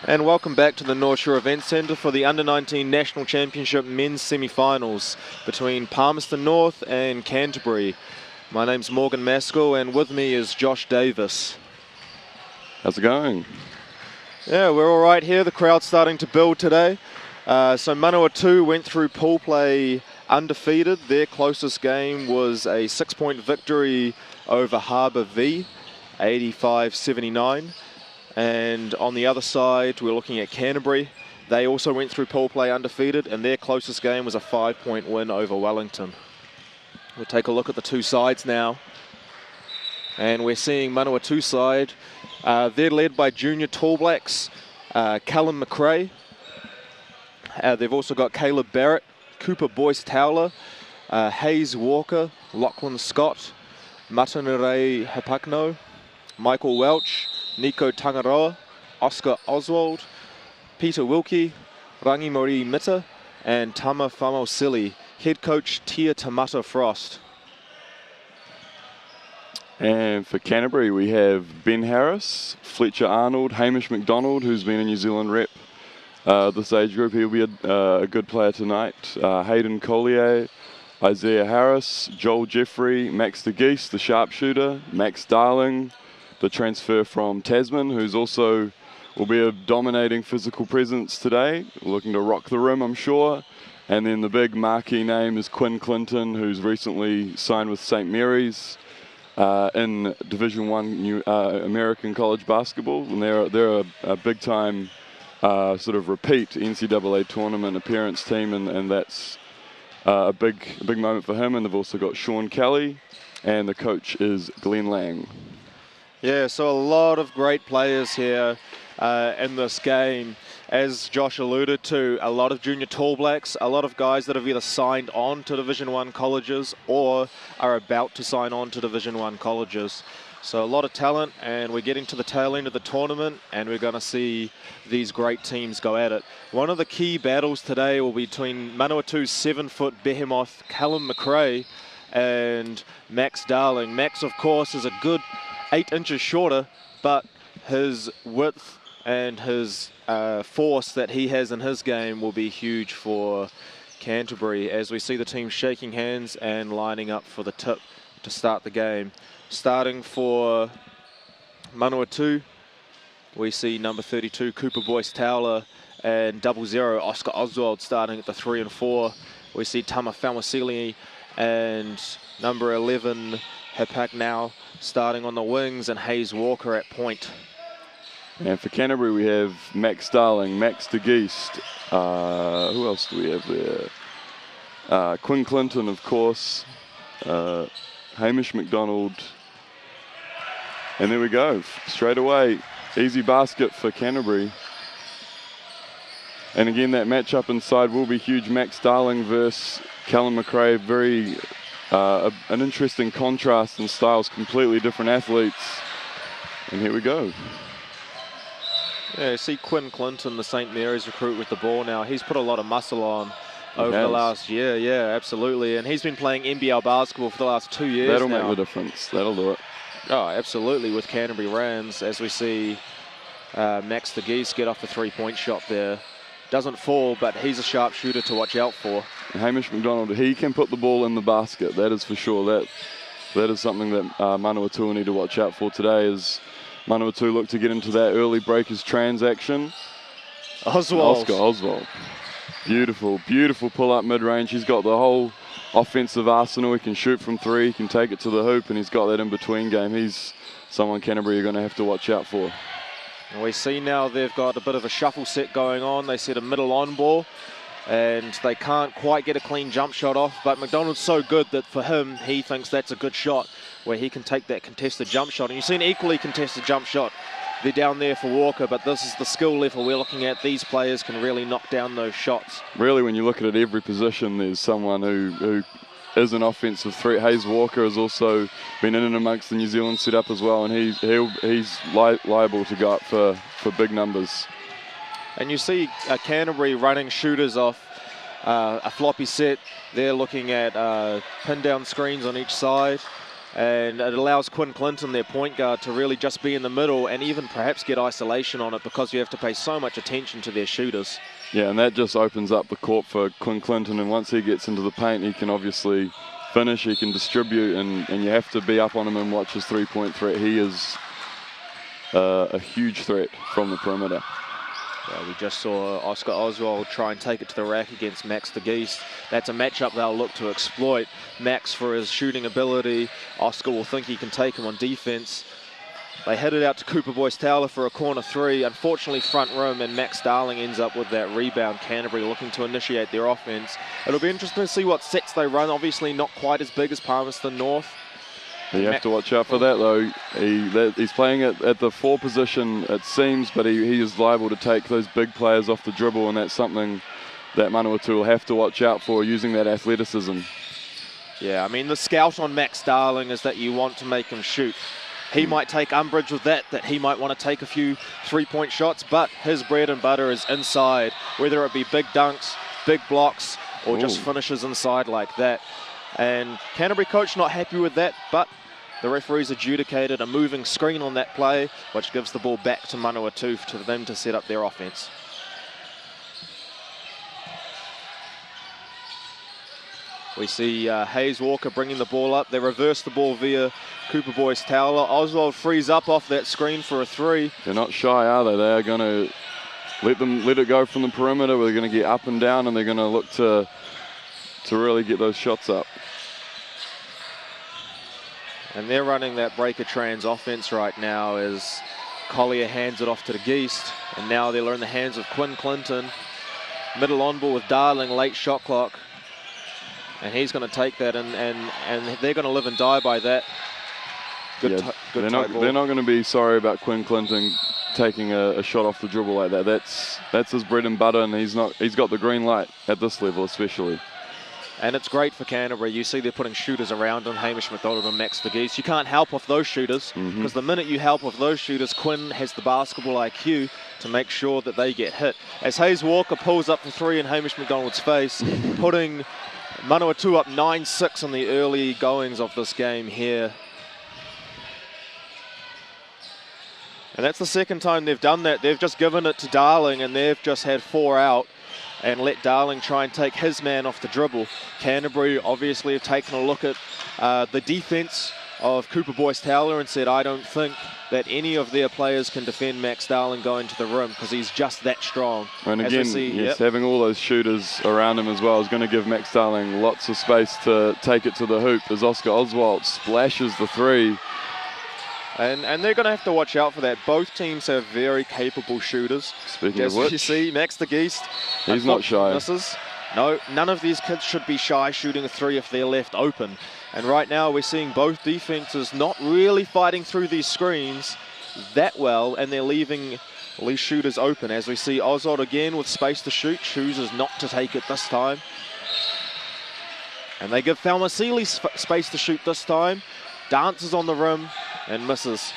And welcome back to the North Shore Event Centre for the Under-19 National Championship men's semi-finals between Palmerston North and Canterbury. My name's Morgan Maskell and with me is Josh Davis. How's it going? Yeah, we're all right here. The crowd's starting to build today. So Manawatu went through pool play undefeated. Their closest game was a 6-point victory over Harbour V, 85-79. And on the other side, we're looking at Canterbury. They also went through pool play undefeated, and their closest game was a 5-point win over Wellington. We'll take a look at the two sides now. And we're seeing Manawatu side. They're led by junior Tall Blacks, Callum McRae. They've also got Caleb Barrett, Cooper Boyce-Towler, Hayes Walker, Lachlan Scott, Matanurei Hapakno, Michael Welch, Nico Tangaroa, Oscar Oswald, Peter Wilkie, Rangimori Mita, and Tama Famosili. Head coach Tia Tamata Frost. And for Canterbury, we have Ben Harris, Fletcher Arnold, Hamish McDonald, who's been a New Zealand rep this age group. He'll be a good player tonight. Hayden Collier, Isaiah Harris, Joel Jeffrey, Max de Geese, the sharpshooter, Max Darling, the transfer from Tasman, who's also will be a dominating physical presence today, looking to rock the rim, I'm sure. And then the big marquee name is Quinn Clinton, who's recently signed with St. Mary's in Division I American college basketball, and they're a big-time sort of repeat NCAA tournament appearance team, and that's a big moment for him. And they've also got Sean Kelly, and the coach is Glenn Lang. Yeah, so a lot of great players here in this game. As Josh alluded to, a lot of junior Tall Blacks, a lot of guys that have either signed on to Division I colleges or are about to sign on to Division I colleges. So a lot of talent, and we're getting to the tail end of the tournament, and we're going to see these great teams go at it. One of the key battles today will be between Manawatu's 7-foot behemoth Callum McRae and Max Darling. Max, of course, is a good 8 inches shorter, but his width and his force that he has in his game will be huge for Canterbury as we see the team shaking hands and lining up for the tip to start the game. Starting for Manawatu, we see number 32 Cooper Boyce-Towler and 00 Oscar Oswald starting at the 3 and 4. We see Tama Famosili and number 11 Hapak now starting on the wings, and Hayes Walker at point. And for Canterbury, we have Max Darling, Max de Geest. Who else do we have there? Quinn Clinton, of course. Hamish McDonald. And there we go. Straight away, easy basket for Canterbury. And again, that matchup inside will be huge. Max Darling versus Callum McRae. Very an interesting contrast in styles, completely different athletes. And here we go. Yeah, see Quinn Clinton, the St. Mary's recruit, with the ball now. He's put a lot of muscle on over the last year. Yeah, absolutely. And he's been playing NBL basketball for the last 2 years That'll now. make the difference. That'll do it. Oh, absolutely, with Canterbury Rams, as we see Max de Geese get off the three-point shot there. Doesn't fall, but he's a sharp shooter to watch out for. Hamish McDonald, he can put the ball in the basket, that is for sure. That is something that Manawatu will need to watch out for today, as Manawatu look to get into that early breakers transaction. Oscar Oswald. Beautiful, beautiful pull-up mid-range. He's got the whole offensive arsenal. He can shoot from three, he can take it to the hoop, and he's got that in-between game. He's someone Canterbury are going to have to watch out for. And we see now they've got a bit of a shuffle set going on. They set a middle on ball, and they can't quite get a clean jump shot off, but McDonald's so good that for him, he thinks that's a good shot where he can take that contested jump shot. And you see an equally contested jump shot. They're down there for Walker, but this is the skill level we're looking at. These players can really knock down those shots. Really, when you look at it, every position, there's someone who is an offensive threat. Hayes Walker has also been in and amongst the New Zealand setup as well, and he's liable to go up for big numbers. And you see Canterbury running shooters off a floppy set. They're looking at pin down screens on each side. And it allows Quinn Clinton, their point guard, to really just be in the middle and even perhaps get isolation on it, because you have to pay so much attention to their shooters. Yeah, and that just opens up the court for Quinn Clinton, and once he gets into the paint, he can obviously finish, he can distribute, and you have to be up on him and watch his three-point threat. He is a huge threat from the perimeter. Yeah, we just saw Oscar Oswald try and take it to the rack against Max de Geest. That's a matchup they'll look to exploit. Max for his shooting ability. Oscar will think he can take him on defense. They hit it out to Cooper Boyce-Towler for a corner three. Unfortunately, front rim, and Max Darling ends up with that rebound. Canterbury looking to initiate their offense. It'll be interesting to see what sets they run. Obviously not quite as big as Palmerston North. You have to watch out for that, though. He's playing at the 4 position, it seems, but he is liable to take those big players off the dribble, and that's something that Manawatu will have to watch out for, using that athleticism. Yeah, I mean, the scout on Max Darling is that you want to make him shoot. He might take umbrage with that he might want to take a few three-point shots, but his bread and butter is inside, whether it be big dunks, big blocks, or just finishes inside like that. And Canterbury coach not happy with that, but the referees adjudicated a moving screen on that play, which gives the ball back to Manawatu for them to set up their offense. We see Hayes Walker bringing the ball up. They reverse the ball via Cooper Boyce-Towler. Oswald frees up off that screen for a three. They're not shy, are they? They are going to let it go from the perimeter. They're going to get up and down, and they're going to look to really get those shots up. And they're running that breaker trans offense right now as Collier hands it off to the Geest. And now they're in the hands of Quinn Clinton. Middle on ball with Darling, late shot clock. And he's going to take that, and they're going to live and die by that. Good they're not going to be sorry about Quinn Clinton taking a shot off the dribble like that. That's his bread and butter, and he's got the green light at this level especially. And it's great for Canterbury. You see they're putting shooters around him, Hamish McDonald and Max de Geest. You can't help off those shooters, because the minute you help off those shooters, Quinn has the basketball IQ to make sure that they get hit. As Hayes Walker pulls up the three in Hamish McDonald's face, putting Manawatu up 9-6 on the early goings of this game here. And that's the second time they've done that. They've just given it to Darling, and they've just had 4 out and let Darling try and take his man off the dribble. Canterbury obviously have taken a look at the defense of Cooper Boyce-Towler and said, I don't think that any of their players can defend Max Darling going to the rim, because he's just that strong. And again, having all those shooters around him as well is going to give Max Darling lots of space to take it to the hoop as Oscar Oswald splashes the three. And they're going to have to watch out for that. Both teams have very capable shooters. Speaking of which, you see, Max de Geest, he's not shy. Misses. No, none of these kids should be shy shooting a three if they're left open. And right now we're seeing both defenses not really fighting through these screens that well, and they're leaving these shooters open. As we see Oswald again with space to shoot, chooses not to take it this time. And they give Falmasili space to shoot this time. Dances on the rim and misses.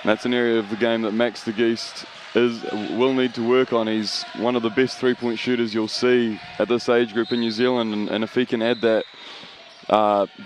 That's an area of the game that Max de Geest will need to work on. He's one of the best three-point shooters you'll see at this age group in New Zealand, and if he can add that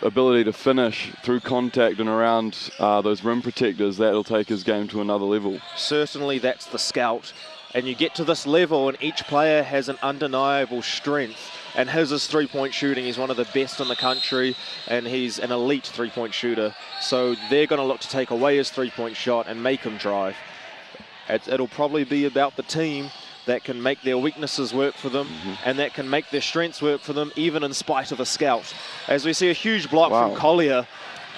ability to finish through contact and around those rim protectors, that'll take his game to another level. Certainly that's the scout. And you get to this level and each player has an undeniable strength. And his is three-point shooting. He's one of the best in the country, and he's an elite three-point shooter. So they're going to look to take away his three-point shot and make him drive. It'll probably be about the team that can make their weaknesses work for them and that can make their strengths work for them, even in spite of a scout. As we see a huge block from Collier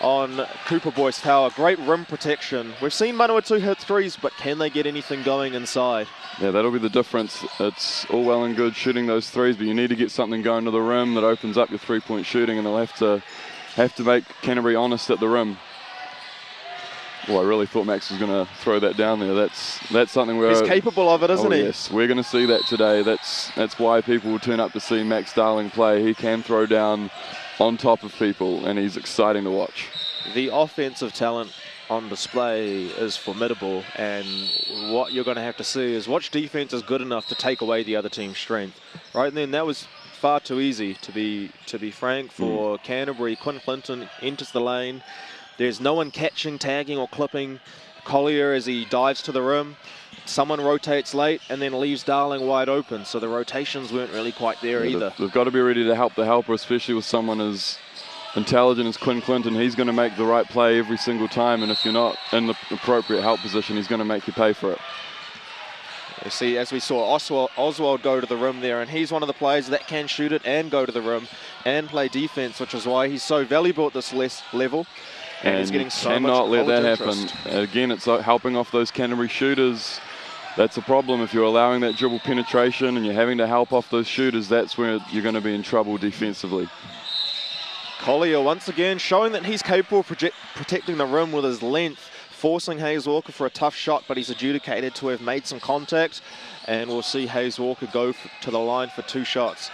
on Cooper Boyce-Towler. Great rim protection. We've seen Manawatu hit threes, but can they get anything going inside? Yeah, that'll be the difference. It's all well and good shooting those threes, but you need to get something going to the rim that opens up your three-point shooting, and they'll have to make Canterbury honest at the rim. Well, I really thought Max was going to throw that down there. That's something where he's capable of it, isn't he? Yes, we're going to see that today. That's why people will turn up to see Max Darling play. He can throw down on top of people, and he's exciting to watch. The offensive talent on display is formidable, and what you're going to have to see is which defense is good enough to take away the other team's strength. Right then, that was far too easy, to be frank, for Canterbury. Quinn Clinton enters the lane. There's no one catching, tagging or clipping Collier as he dives to the rim. Someone rotates late and then leaves Darling wide open, so the rotations weren't really quite there either. They've got to be ready to help the helper, especially with someone as intelligent as Quinn Clinton. He's going to make the right play every single time, and if you're not in the appropriate help position, he's going to make you pay for it. You see, as we saw Oswald go to the rim there, and he's one of the players that can shoot it and go to the rim and play defense, which is why he's so valuable at this level. And he's getting so much cannot let that interest. happen. Again, it's helping off those Canterbury shooters. That's a problem. If you're allowing that dribble penetration and you're having to help off those shooters, that's where you're going to be in trouble defensively. Collier once again showing that he's capable of protecting the rim with his length, forcing Hayes Walker for a tough shot, but he's adjudicated to have made some contact, and we'll see Hayes Walker go to the line for 2 shots.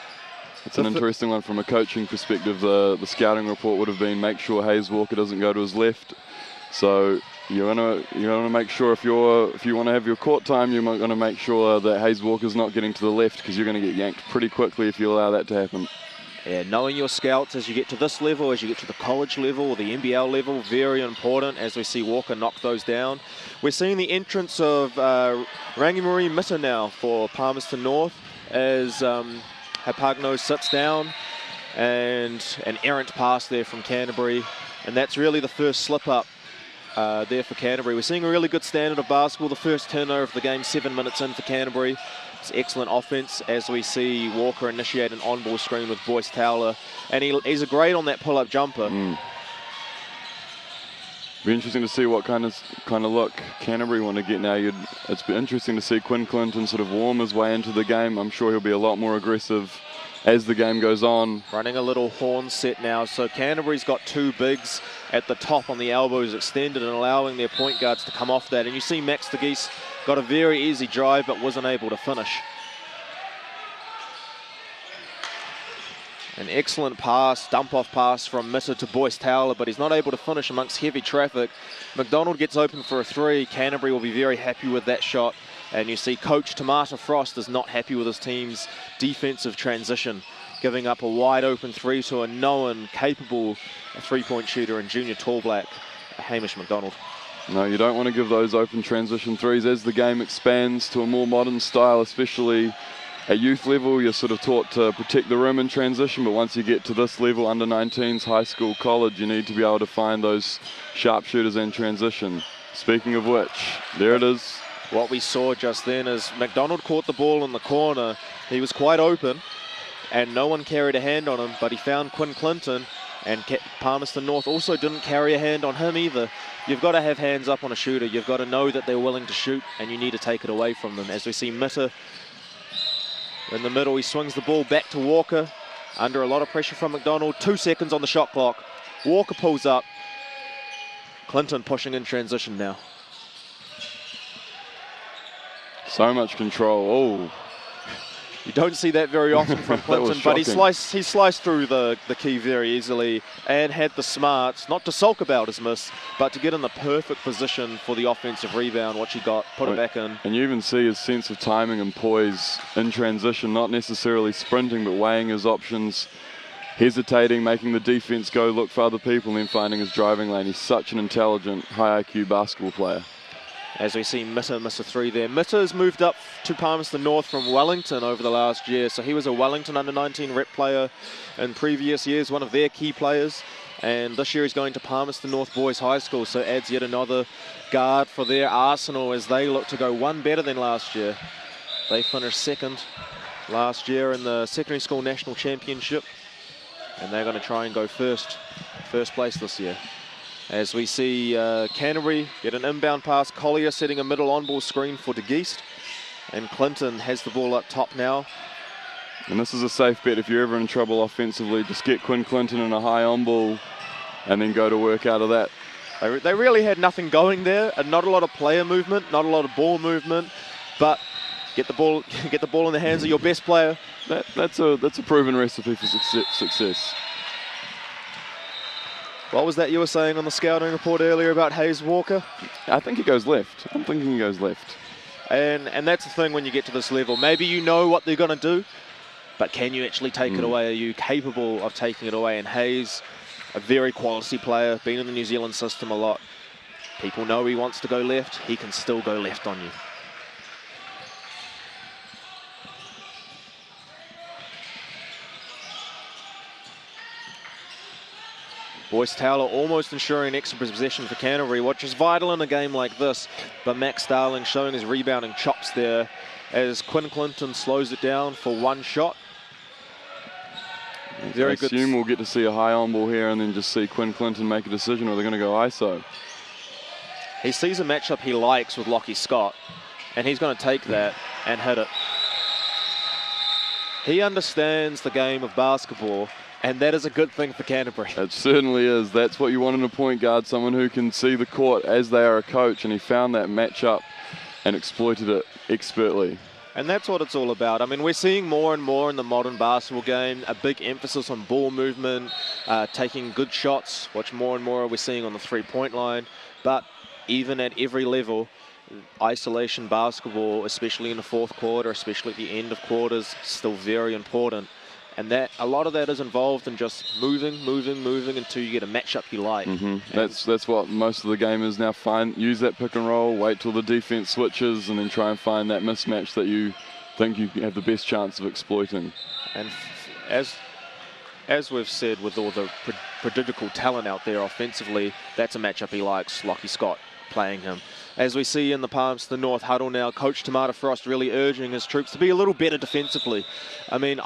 It's an interesting one from a coaching perspective. The scouting report would have been make sure Hayes Walker doesn't go to his left. So you're gonna make sure if you want to have your court time, you're going to make sure that Hayes Walker's not getting to the left, because you're going to get yanked pretty quickly if you allow that to happen. Yeah, knowing your scouts as you get to this level, as you get to the college level or the NBL level, very important, as we see Walker knock those down. We're seeing the entrance of Rangimarie Mitta now for Palmerston North as Hapagno sits down, and an errant pass there from Canterbury, and that's really the first slip-up there for Canterbury. We're seeing a really good standard of basketball. The first turnover of the game 7 minutes in for Canterbury. It's excellent offense as we see Walker initiate an on-ball screen with Boyce Towler, and he's a great on that pull-up jumper. Be interesting to see what kind of look Canterbury want to get now. It's been interesting to see Quinn Clinton sort of warm his way into the game. I'm sure he'll be a lot more aggressive as the game goes on. Running a little horn set now, so Canterbury's got 2 bigs at the top on the elbows extended and allowing their point guards to come off that. And you see Max de Geese got a very easy drive but wasn't able to finish. An excellent pass, dump-off pass from Mitta to Boyce Towler, but he's not able to finish amongst heavy traffic. McDonald gets open for a 3. Canterbury will be very happy with that shot. And you see Coach Tamata Frost is not happy with his team's defensive transition, giving up a wide-open 3 to a known, capable 3-point shooter in junior tall black, Hamish McDonald. No, you don't want to give those open transition 3s. As the game expands to a more modern style, especially at youth level, you're sort of taught to protect the rim in transition, but once you get to this level, under 19s, high school, college, you need to be able to find those sharpshooters in transition. Speaking of which, there it is. What we saw just then is McDonald caught the ball in the corner. He was quite open, and no one carried a hand on him, but he found Quinn Clinton, and Palmerston North also didn't carry a hand on him either. You've got to have hands up on a shooter. You've got to know that they're willing to shoot, and you need to take it away from them. As we see Mitta in the middle, he swings the ball back to Walker under a lot of pressure from McDonald. 2 seconds on the shot clock. Walker pulls up. Clinton pushing in transition now. So much control. Oh, you don't see that very often from Clinton, but he sliced through the key very easily and had the smarts, not to sulk about his miss, but to get in the perfect position for the offensive rebound, which he got, put it back in. And you even see his sense of timing and poise in transition, not necessarily sprinting, but weighing his options, hesitating, making the defense go look for other people, and then finding his driving lane. He's such an intelligent, high IQ basketball player. As we see Mitta miss a 3 there. Mitta has moved up to Palmerston North from Wellington over the last year. So he was a Wellington under-19 rep player in previous years, one of their key players. And this year he's going to Palmerston North Boys High School, so adds yet another guard for their arsenal as they look to go 1 better than last year. They finished 2nd last year in the Secondary School National Championship. And they're going to try and go first place this year. As we see Canterbury get an inbound pass, Collier setting a middle on-ball screen for de Geest. And Clinton has the ball up top now. And this is a safe bet if you're ever in trouble offensively. Just get Quinn Clinton in a high on-ball and then go to work out of that. They really had nothing going there, and not a lot of player movement, not a lot of ball movement, but get the ball in the hands of your best player. That's a proven recipe for success. What was that you were saying on the scouting report earlier about Hayes Walker? I think he goes left. I'm thinking he goes left. And that's the thing when you get to this level. Maybe you know what they're going to do, but can you actually take it away? Are you capable of taking it away? And Hayes, a very quality player, been in the New Zealand system a lot. People know he wants to go left. He can still go left on you. Boyce Taylor almost ensuring extra possession for Canterbury, which is vital in a game like this. But Max Darling showing his rebounding chops there as Quinn Clinton slows it down for one shot. Very good. I assume we'll get to see a high on ball here and then just see Quinn Clinton make a decision, or they're going to go ISO. He sees a matchup he likes with Lockie Scott, and he's going to take that and hit it. He understands the game of basketball, and that is a good thing for Canterbury. It certainly is. That's what you want in a point guard, someone who can see the court as they are a coach, and he found that matchup and exploited it expertly. And that's what it's all about. I mean, we're seeing more and more in the modern basketball game, a big emphasis on ball movement, taking good shots, which more and more we're seeing on the three-point line. But even at every level, isolation basketball, especially in the fourth quarter, especially at the end of quarters, still very important. And that a lot of that is involved in just moving until you get a matchup you like. That's what most of the game is now. Use that pick and roll, wait till the defense switches, and then try and find that mismatch that you think you have the best chance of exploiting. And as we've said, with all the prodigal talent out there offensively, that's a matchup he likes. Lockie Scott playing him. As we see in the Palmerston North huddle now, Coach Tamata Frost really urging his troops to be a little better defensively. I mean,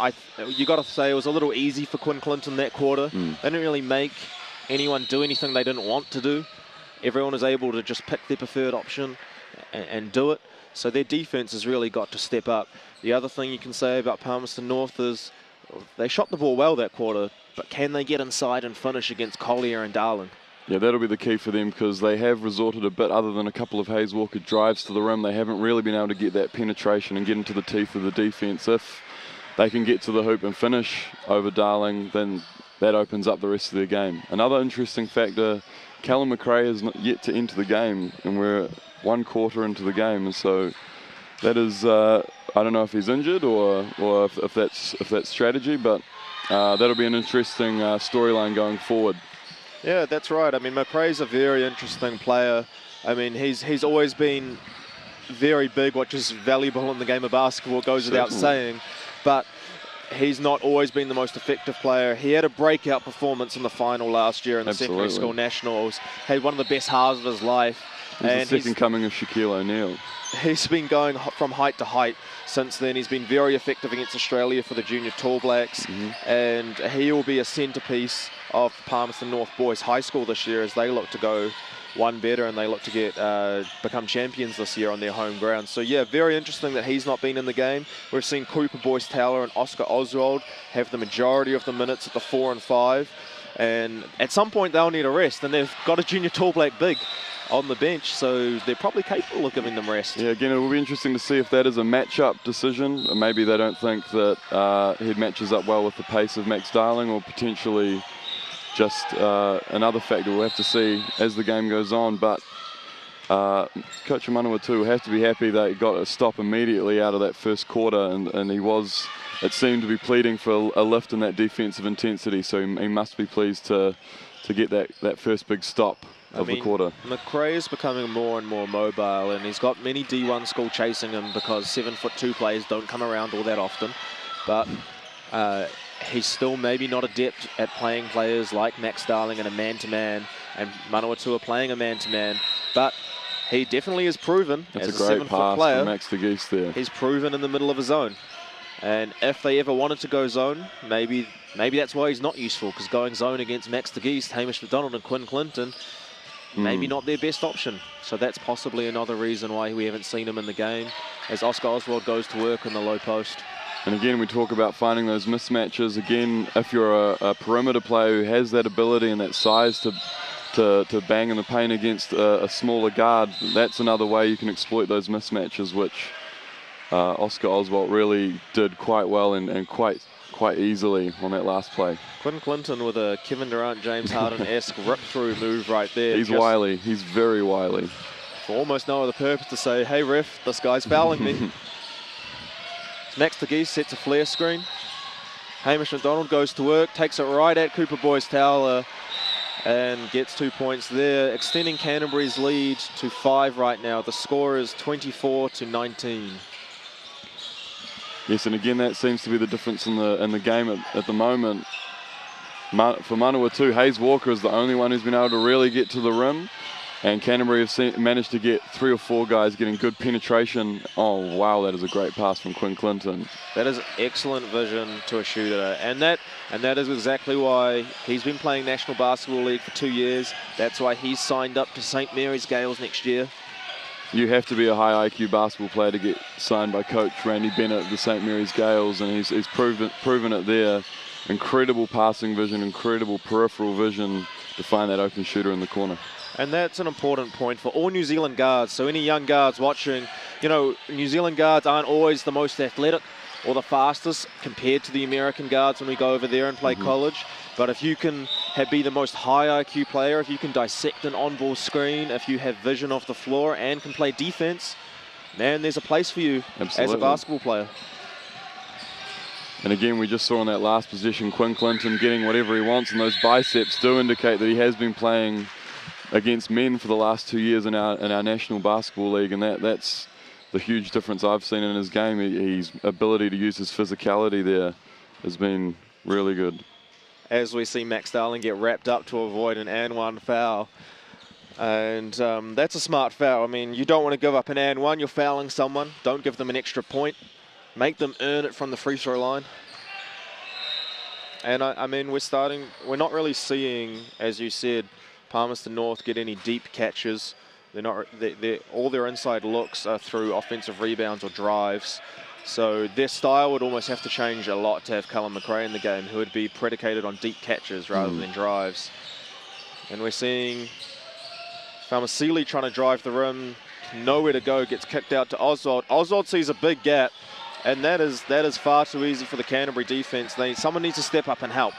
you got to say it was a little easy for Quinn Clinton that quarter. They didn't really make anyone do anything they didn't want to do. Everyone was able to just pick their preferred option and do it. So their defense has really got to step up. The other thing you can say about Palmerston North is they shot the ball well that quarter, but can they get inside and finish against Collier and Darling? Yeah, that'll be the key for them, because they have resorted a bit, other than a couple of Hayes Walker drives to the rim, they haven't really been able to get that penetration and get into the teeth of the defense. If they can get to the hoop and finish over Darling, then that opens up the rest of their game. Another interesting factor, Callum McRae is not yet to enter the game, and we're one quarter into the game, and so that is, I don't know if he's injured or if that's strategy, but that'll be an interesting storyline going forward. Yeah, that's right. I mean, McRae's a very interesting player. I mean, he's always been very big, which is valuable in the game of basketball, goes without saying. But he's not always been the most effective player. He had a breakout performance in the final last year in the secondary school nationals. Had one of the best halves of his life. He's the second coming of Shaquille O'Neal. He's been going from height to height since then. He's been very effective against Australia for the junior Tall Blacks, and he will be a centrepiece of Palmerston North Boys High School this year as they look to go one better and they look to get become champions this year on their home ground. So yeah, very interesting that he's not been in the game. We've seen Cooper Boyce Taylor and Oscar Oswald have the majority of the minutes at the 4 and 5, and at some point they'll need a rest, and they've got a junior Tall Black big on the bench, so they're probably capable of giving them rest. Yeah, again, it will be interesting to see if that is a matchup decision. Maybe they don't think that he matches up well with the pace of Max Darling, or potentially just another factor we'll have to see as the game goes on. But Coach Manawatu will have to be happy that he got a stop immediately out of that first quarter, and it seemed to be pleading for a lift in that defensive intensity, so he must be pleased to get that first big stop of the quarter. McRae is becoming more and more mobile, and he's got many D1 school chasing him because 7'2" players don't come around all that often. But he's still maybe not adept at playing players like Max Darling in a man-to-man, and Manawatu are playing a man-to-man. But he definitely has proven, that's as a great 7-foot pass player, from Max de Geest there. He's proven in the middle of a zone. And if they ever wanted to go zone, maybe that's why he's not useful, because going zone against Max de Geest, Hamish McDonald and Quinn Clinton, maybe not their best option. So that's possibly another reason why we haven't seen him in the game, as Oscar Oswald goes to work in the low post. And again, we talk about finding those mismatches. Again, if you're a perimeter player who has that ability and that size to bang in the paint against a smaller guard, that's another way you can exploit those mismatches, which Oscar Oswald really did quite well and quite easily on that last play. Quinn Clinton with a Kevin Durant, James Harden-esque rip-through move right there. He's wily. He's very wily. For almost no other purpose to say, hey ref, this guy's fouling me. Max de Geest sets a flare screen. Hamish McDonald goes to work, takes it right at Cooper Boyce Towler and gets 2 points there, extending Canterbury's lead to 5 right now. The score is 24-19. Yes, and again, that seems to be the difference in the game at the moment. For Manawatu, Hayes Walker is the only one who's been able to really get to the rim, and Canterbury have managed to get 3 or 4 guys getting good penetration. Oh wow, that is a great pass from Quinn Clinton. That is excellent vision to a shooter, and that is exactly why he's been playing National Basketball League for 2 years. That's why he's signed up to St. Mary's Gales next year. You have to be a high IQ basketball player to get signed by Coach Randy Bennett of the St. Mary's Gales, and he's proven it there. Incredible passing vision, incredible peripheral vision to find that open shooter in the corner. And that's an important point for all New Zealand guards. So any young guards watching, you know, New Zealand guards aren't always the most athletic or the fastest compared to the American guards when we go over there and play college. But if you can be the most high IQ player, if you can dissect an on-ball screen, if you have vision off the floor and can play defense, man, there's a place for you as a basketball player. And again, we just saw in that last possession, Quinn Clinton getting whatever he wants, and those biceps do indicate that he has been playing against men for the last 2 years in our National Basketball League, and that's the huge difference I've seen in his game. His ability to use his physicality there has been really good. As we see Max Darling get wrapped up to avoid an and one foul. And that's a smart foul. I mean, you don't want to give up an and one. You're fouling someone. Don't give them an extra point. Make them earn it from the free throw line. And I mean, we're not really seeing, as you said, Palmerston North get any deep catches. All their inside looks are through offensive rebounds or drives. So their style would almost have to change a lot to have Callum McRae in the game, who would be predicated on deep catches rather than drives. And we're seeing Falmasili trying to drive the rim, nowhere to go, gets kicked out to Oswald. Oswald sees a big gap, and that is far too easy for the Canterbury defense. Someone needs to step up and help.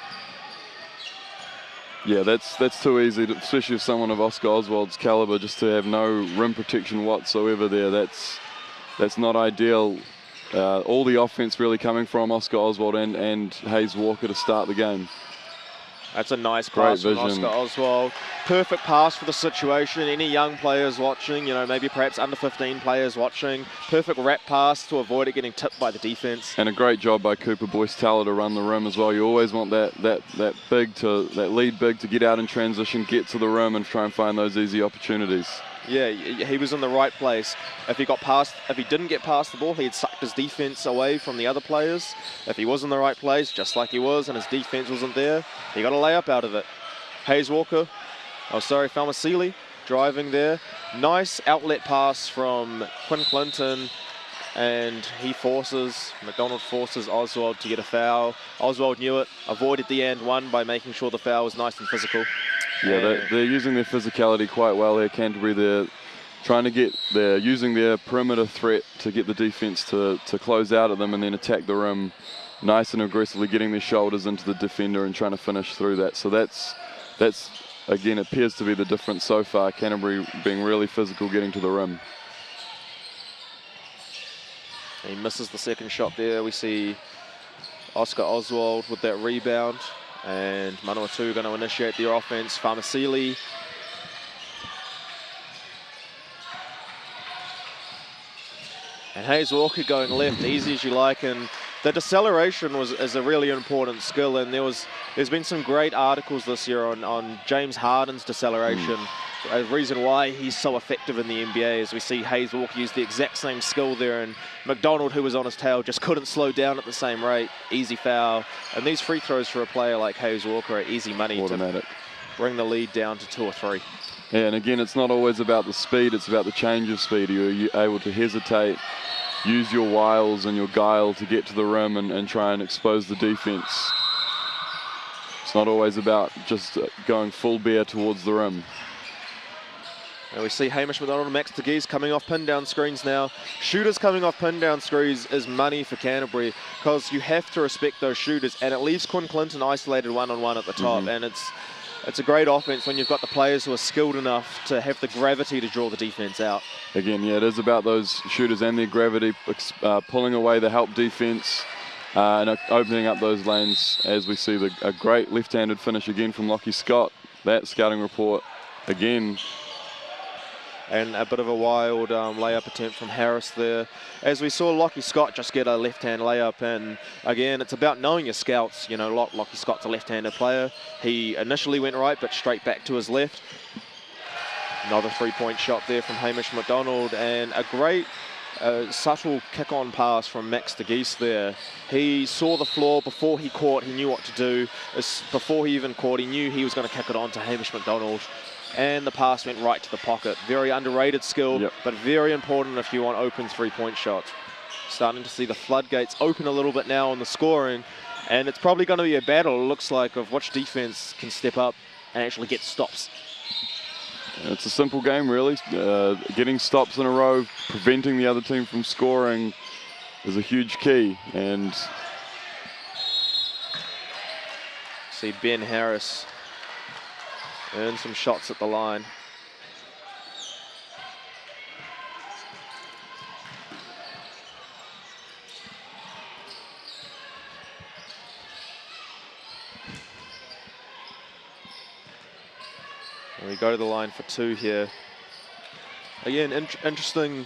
Yeah, that's too easy, especially if someone of Oscar Oswald's caliber, just to have no rim protection whatsoever there. That's not ideal. All the offense really coming from Oscar Oswald and Hayes Walker to start the game. That's a nice pass from Oscar Oswald. Perfect pass for the situation. Any young players watching, you know, maybe perhaps under 15 players watching. Perfect wrap pass to avoid it getting tipped by the defense. And a great job by Cooper Boyce Towler to run the rim as well. You always want that lead big to get out in transition, get to the rim and try and find those easy opportunities. Yeah, he was in the right place. If he didn't get past the ball, he had sucked his defense away from the other players. If he was in the right place, just like he was, and his defense wasn't there, he got a layup out of it. Hayes Walker, Falmasili driving there. Nice outlet pass from Quinn Clinton, and McDonald forces Oswald to get a foul. Oswald knew it, avoided the and one by making sure the foul was nice and physical. Yeah, they're using their physicality quite well here, Canterbury. They're using their perimeter threat to get the defense to close out at them and then attack the rim nice and aggressively, getting their shoulders into the defender and trying to finish through that. So that's again, appears to be the difference so far. Canterbury being really physical, getting to the rim. He misses the second shot there. We see Oscar Oswald with that rebound. And Manawatu going to initiate their offense. Falmasili. And Hayes Walker going left, easy as you like. And the deceleration is a really important skill. And there's been some great articles this year on James Harden's deceleration. A reason why he's so effective in the NBA is we see Hayes Walker use the exact same skill there, and McDonald, who was on his tail, just couldn't slow down at the same rate. Easy foul. And these free throws for a player like Hayes Walker are easy money. Automatic. To bring the lead down to 2 or 3. Yeah, and again, it's not always about the speed, it's about the change of speed. You're able to hesitate, use your wiles and your guile to get to the rim and try and expose the defense. It's not always about just going full bear towards the rim. And we see Hamish McDonald and Max DeGeese coming off pin-down screens now. Shooters coming off pin-down screens is money for Canterbury because you have to respect those shooters, and it leaves Quinn Clinton isolated one-on-one at the top, and it's a great offense when you've got the players who are skilled enough to have the gravity to draw the defense out. Again, yeah, it is about those shooters and their gravity, pulling away the help defense, and opening up those lanes as we see a great left-handed finish again from Lockie Scott. That scouting report again. And a bit of a wild layup attempt from Harris there. As we saw Lockie Scott just get a left-hand layup, and again, it's about knowing your scouts. You know, Lockie Scott's a left-handed player. He initially went right, but straight back to his left. Another three-point shot there from Hamish McDonald, and a great subtle kick-on pass from Max de Geese there. He saw the floor before he caught. He knew what to do. Before he even caught, he knew he was going to kick it on to Hamish McDonald. And the pass went right to the pocket. Very underrated skill, but very important if you want open three-point shots. Starting to see the floodgates open a little bit now on the scoring, and it's probably going to be a battle, it looks like, of which defense can step up and actually get stops. It's a simple game, really. Getting stops in a row, preventing the other team from scoring is a huge key. And see Ben Harris earn some shots at the line. And we go to the line for two here. Again, interesting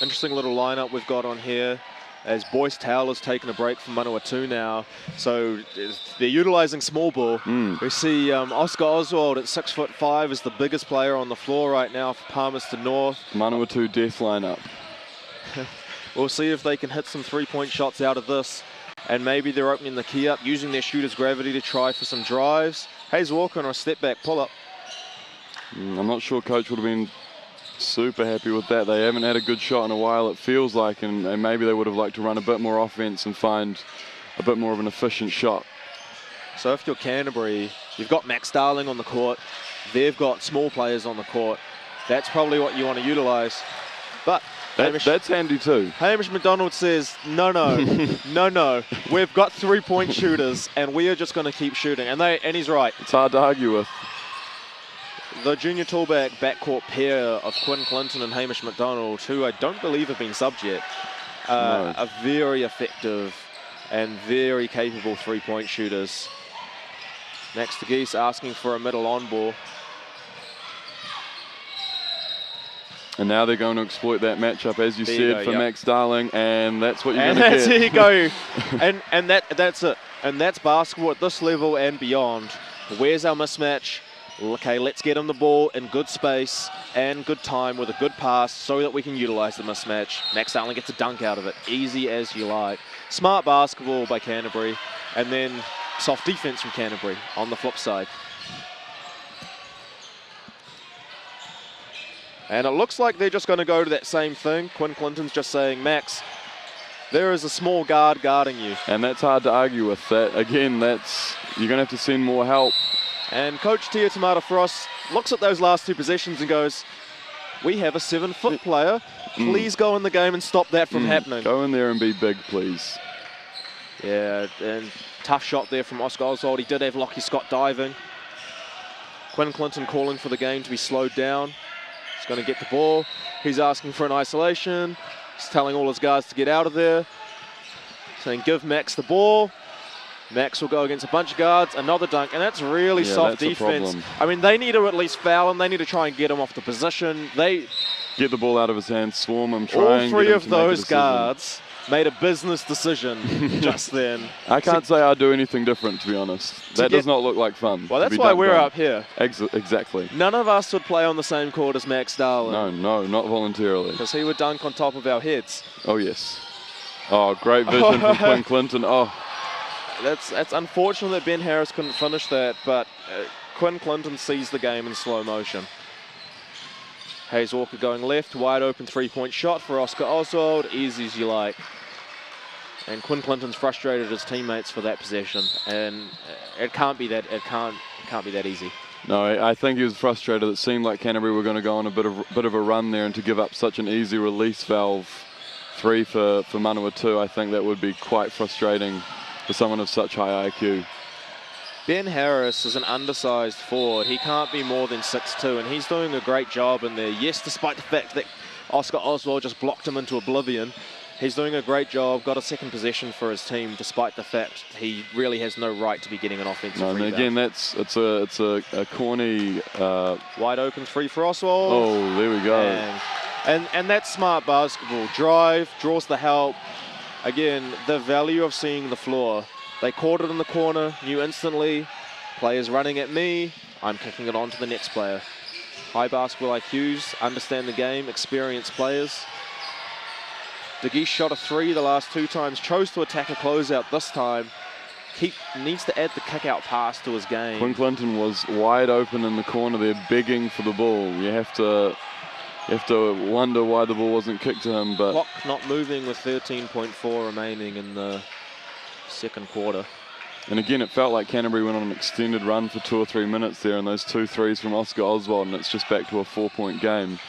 little lineup we've got on here, as Boyce Towler's taken a break from Manawatu now. So they're utilising small ball. We see Oscar Oswald at 6'5" is the biggest player on the floor right now for Palmerston North. Manawatu death lineup. We'll see if they can hit some three-point shots out of this. And maybe they're opening the key up, using their shooter's gravity to try for some drives. Hayes Walker on a step-back pull-up. I'm not sure coach would have been super happy with that. They haven't had a good shot in a while, it feels like, and maybe they would have liked to run a bit more offense and find a bit more of an efficient shot. So if you're Canterbury, you've got Max Darling on the court, they've got small players on the court. That's probably what you want to utilise. But that's handy too. Hamish McDonald says, no, no, we've got three-point shooters and we are just going to keep shooting. And he's right. It's hard to argue with. The junior tallback backcourt pair of Quinn Clinton and Hamish McDonald, who I don't believe have been subbed yet, are very effective and very capable three-point shooters. Max de Geese asking for a middle on ball. And now they're going to exploit that matchup, as you said, for Max Darling, and that's what you're going to get. There you go. and that's it. And that's basketball at this level and beyond. Where's our mismatch? Okay, let's get him the ball in good space and good time with a good pass so that we can utilize the mismatch. Max Darling gets a dunk out of it. Easy as you like. Smart basketball by Canterbury, and then soft defense from Canterbury on the flip side. And it looks like they're just going to go to that same thing. Quinn Clinton's just saying, Max, there is a small guard guarding you. And that's hard to argue with. That again, you're going to have to send more help. And Coach Tia Tamata Frost looks at those last two possessions and goes, we have a 7-foot player. Please go in the game and stop that from happening. Go in there and be big, please. Yeah, and tough shot there from Oscar Oswald. He did have Lockie Scott diving. Quinn Clinton calling for the game to be slowed down. He's going to get the ball. He's asking for an isolation. He's telling all his guards to get out of there. Saying, give Max the ball. Max will go against a bunch of guards, another dunk, and that's really soft defense. I mean, they need to at least foul him. They need to try and get him off the position. They get the ball out of his hands, swarm him, try all three of those guards made a business decision just then. I can't say I'd do anything different, to be honest. That does not look like fun. Well, that's why we're up here. Exactly. None of us would play on the same court as Max Darling. No, not voluntarily. Because he would dunk on top of our heads. Oh, yes. Oh, great vision from Quinn Clinton. Oh. That's unfortunate that Ben Harris couldn't finish that, but Quinn Clinton sees the game in slow motion. Hayes Walker going left, wide open three-point shot for Oscar Oswald, easy as you like. And Quinn Clinton's frustrated his teammates for that possession, and it can't be that be that easy. No, I think he was frustrated. It seemed like Canterbury were going to go on a bit of a run there, and to give up such an easy release valve three for Manawatu, I think that would be quite frustrating for someone of such high IQ. Ben Harris is an undersized forward. He can't be more than 6'2", and he's doing a great job in there. Yes, despite the fact that Oscar Oswald just blocked him into oblivion. He's doing a great job, got a second possession for his team, despite the fact he really has no right to be getting an offensive rebound. And again, it's a corny... wide open three for Oswald. Oh, there we go. And that's smart basketball. Drive, draws the help. Again, the value of seeing the floor. They caught it in the corner, knew instantly, players running at me, I'm kicking it on to the next player. High basketball IQs, understand the game, experienced players. DeGeese shot a three the last 2 times, chose to attack a closeout this time. Needs to add the kick-out pass to his game. Quinn Clinton was wide open in the corner there, begging for the ball. You have to wonder why the ball wasn't kicked to him. But clock not moving with 13.4 remaining in the second quarter. And again, it felt like Canterbury went on an extended run for 2 or 3 minutes there, and those 2 threes from Oscar Oswald, and it's just back to a 4-point game.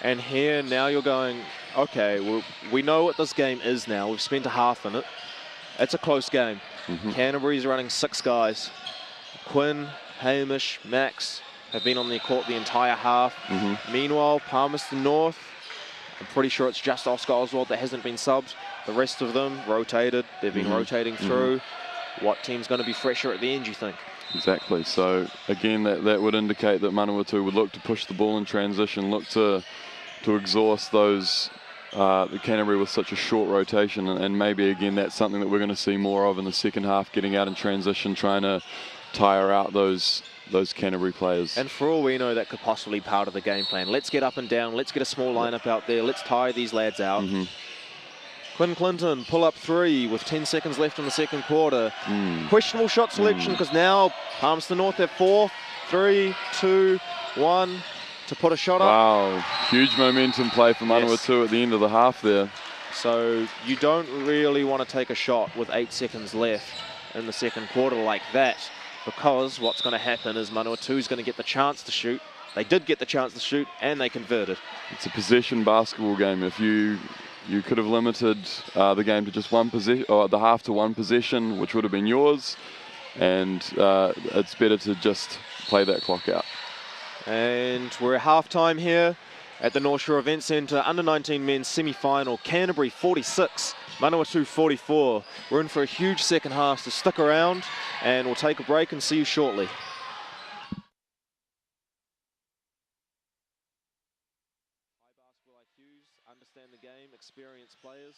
And here, now you're going, okay, we know what this game is now. We've spent a half in it. It's a close game. Canterbury's running 6 guys. Quinn, Hamish, Max have been on their court the entire half. Meanwhile, Palmerston North, I'm pretty sure it's just Oscar Oswald that hasn't been subbed. The rest of them rotated. They've been rotating through. What team's going to be fresher at the end, you think? Exactly. So again, that would indicate that Manawatu would look to push the ball in transition, look to exhaust those the Canterbury with such a short rotation, and maybe again that's something that we're going to see more of in the second half, getting out in transition, trying to tire out those Canterbury players. And for all we know, that could possibly be part of the game plan. Let's get up and down, let's get a small lineup out there, let's tire these lads out. Quinn Clinton, pull-up three with 10 seconds left in the second quarter. Questionable shot selection because now Palmerston North have 4, 3, 2, 1 to put a shot up. Wow, huge momentum play for Manawatu at the end of the half there. So you don't really want to take a shot with 8 seconds left in the second quarter like that, because what's going to happen is Manawatu is going to get the chance to shoot. They did get the chance to shoot and they converted. It's a possession basketball game. If you could have limited the game to just one possession, or the half to one possession, which would have been yours, and it's better to just play that clock out. And we're at halftime here at the North Shore Event Centre. Under-19 men's semi-final. Canterbury 46, Manawatu 44. We're in for a huge second half, so stick around and we'll take a break and see you shortly. High basketball IQs, understand the game, experienced players.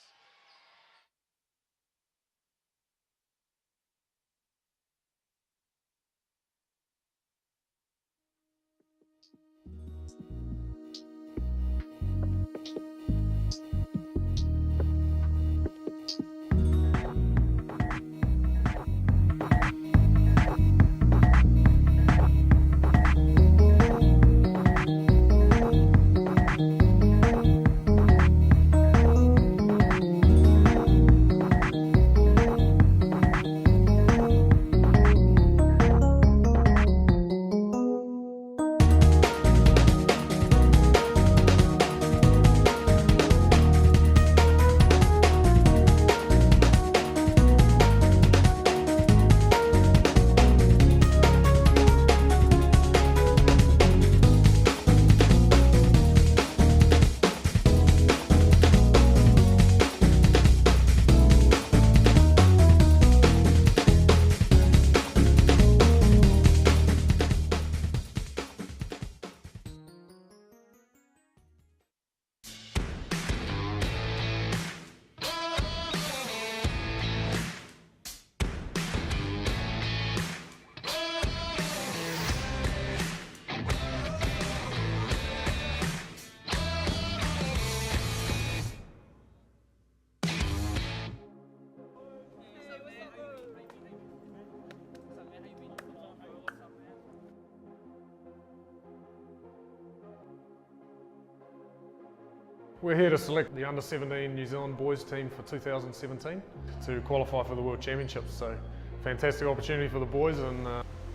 We're here to select the under-17 New Zealand boys team for 2017 to qualify for the World Championships. So, fantastic opportunity for the boys. And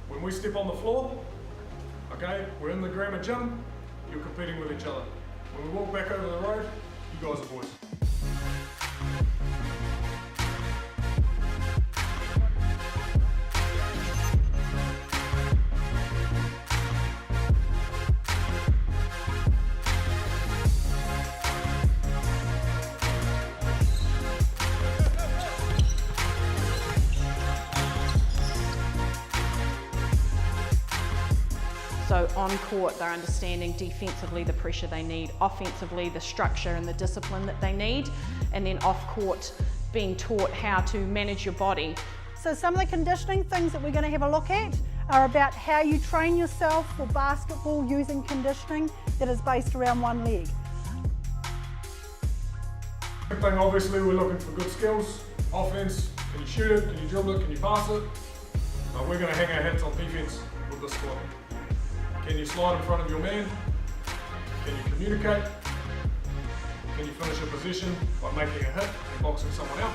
when we step on the floor, okay, we're in the grammar gym, you're competing with each other. When we walk back over the road, you guys are boys. So on court, they're understanding defensively the pressure they need, offensively the structure and the discipline that they need, and then off court being taught how to manage your body. So some of the conditioning things that we're going to have a look at are about how you train yourself for basketball using conditioning that is based around one leg. Big thing, obviously, we're looking for good skills. Offense, can you shoot it, can you dribble it, can you pass it? We're going to hang our hats on defense with this squad. Can you slide in front of your man? Can you communicate? Can you finish a position by making a hit and boxing someone out?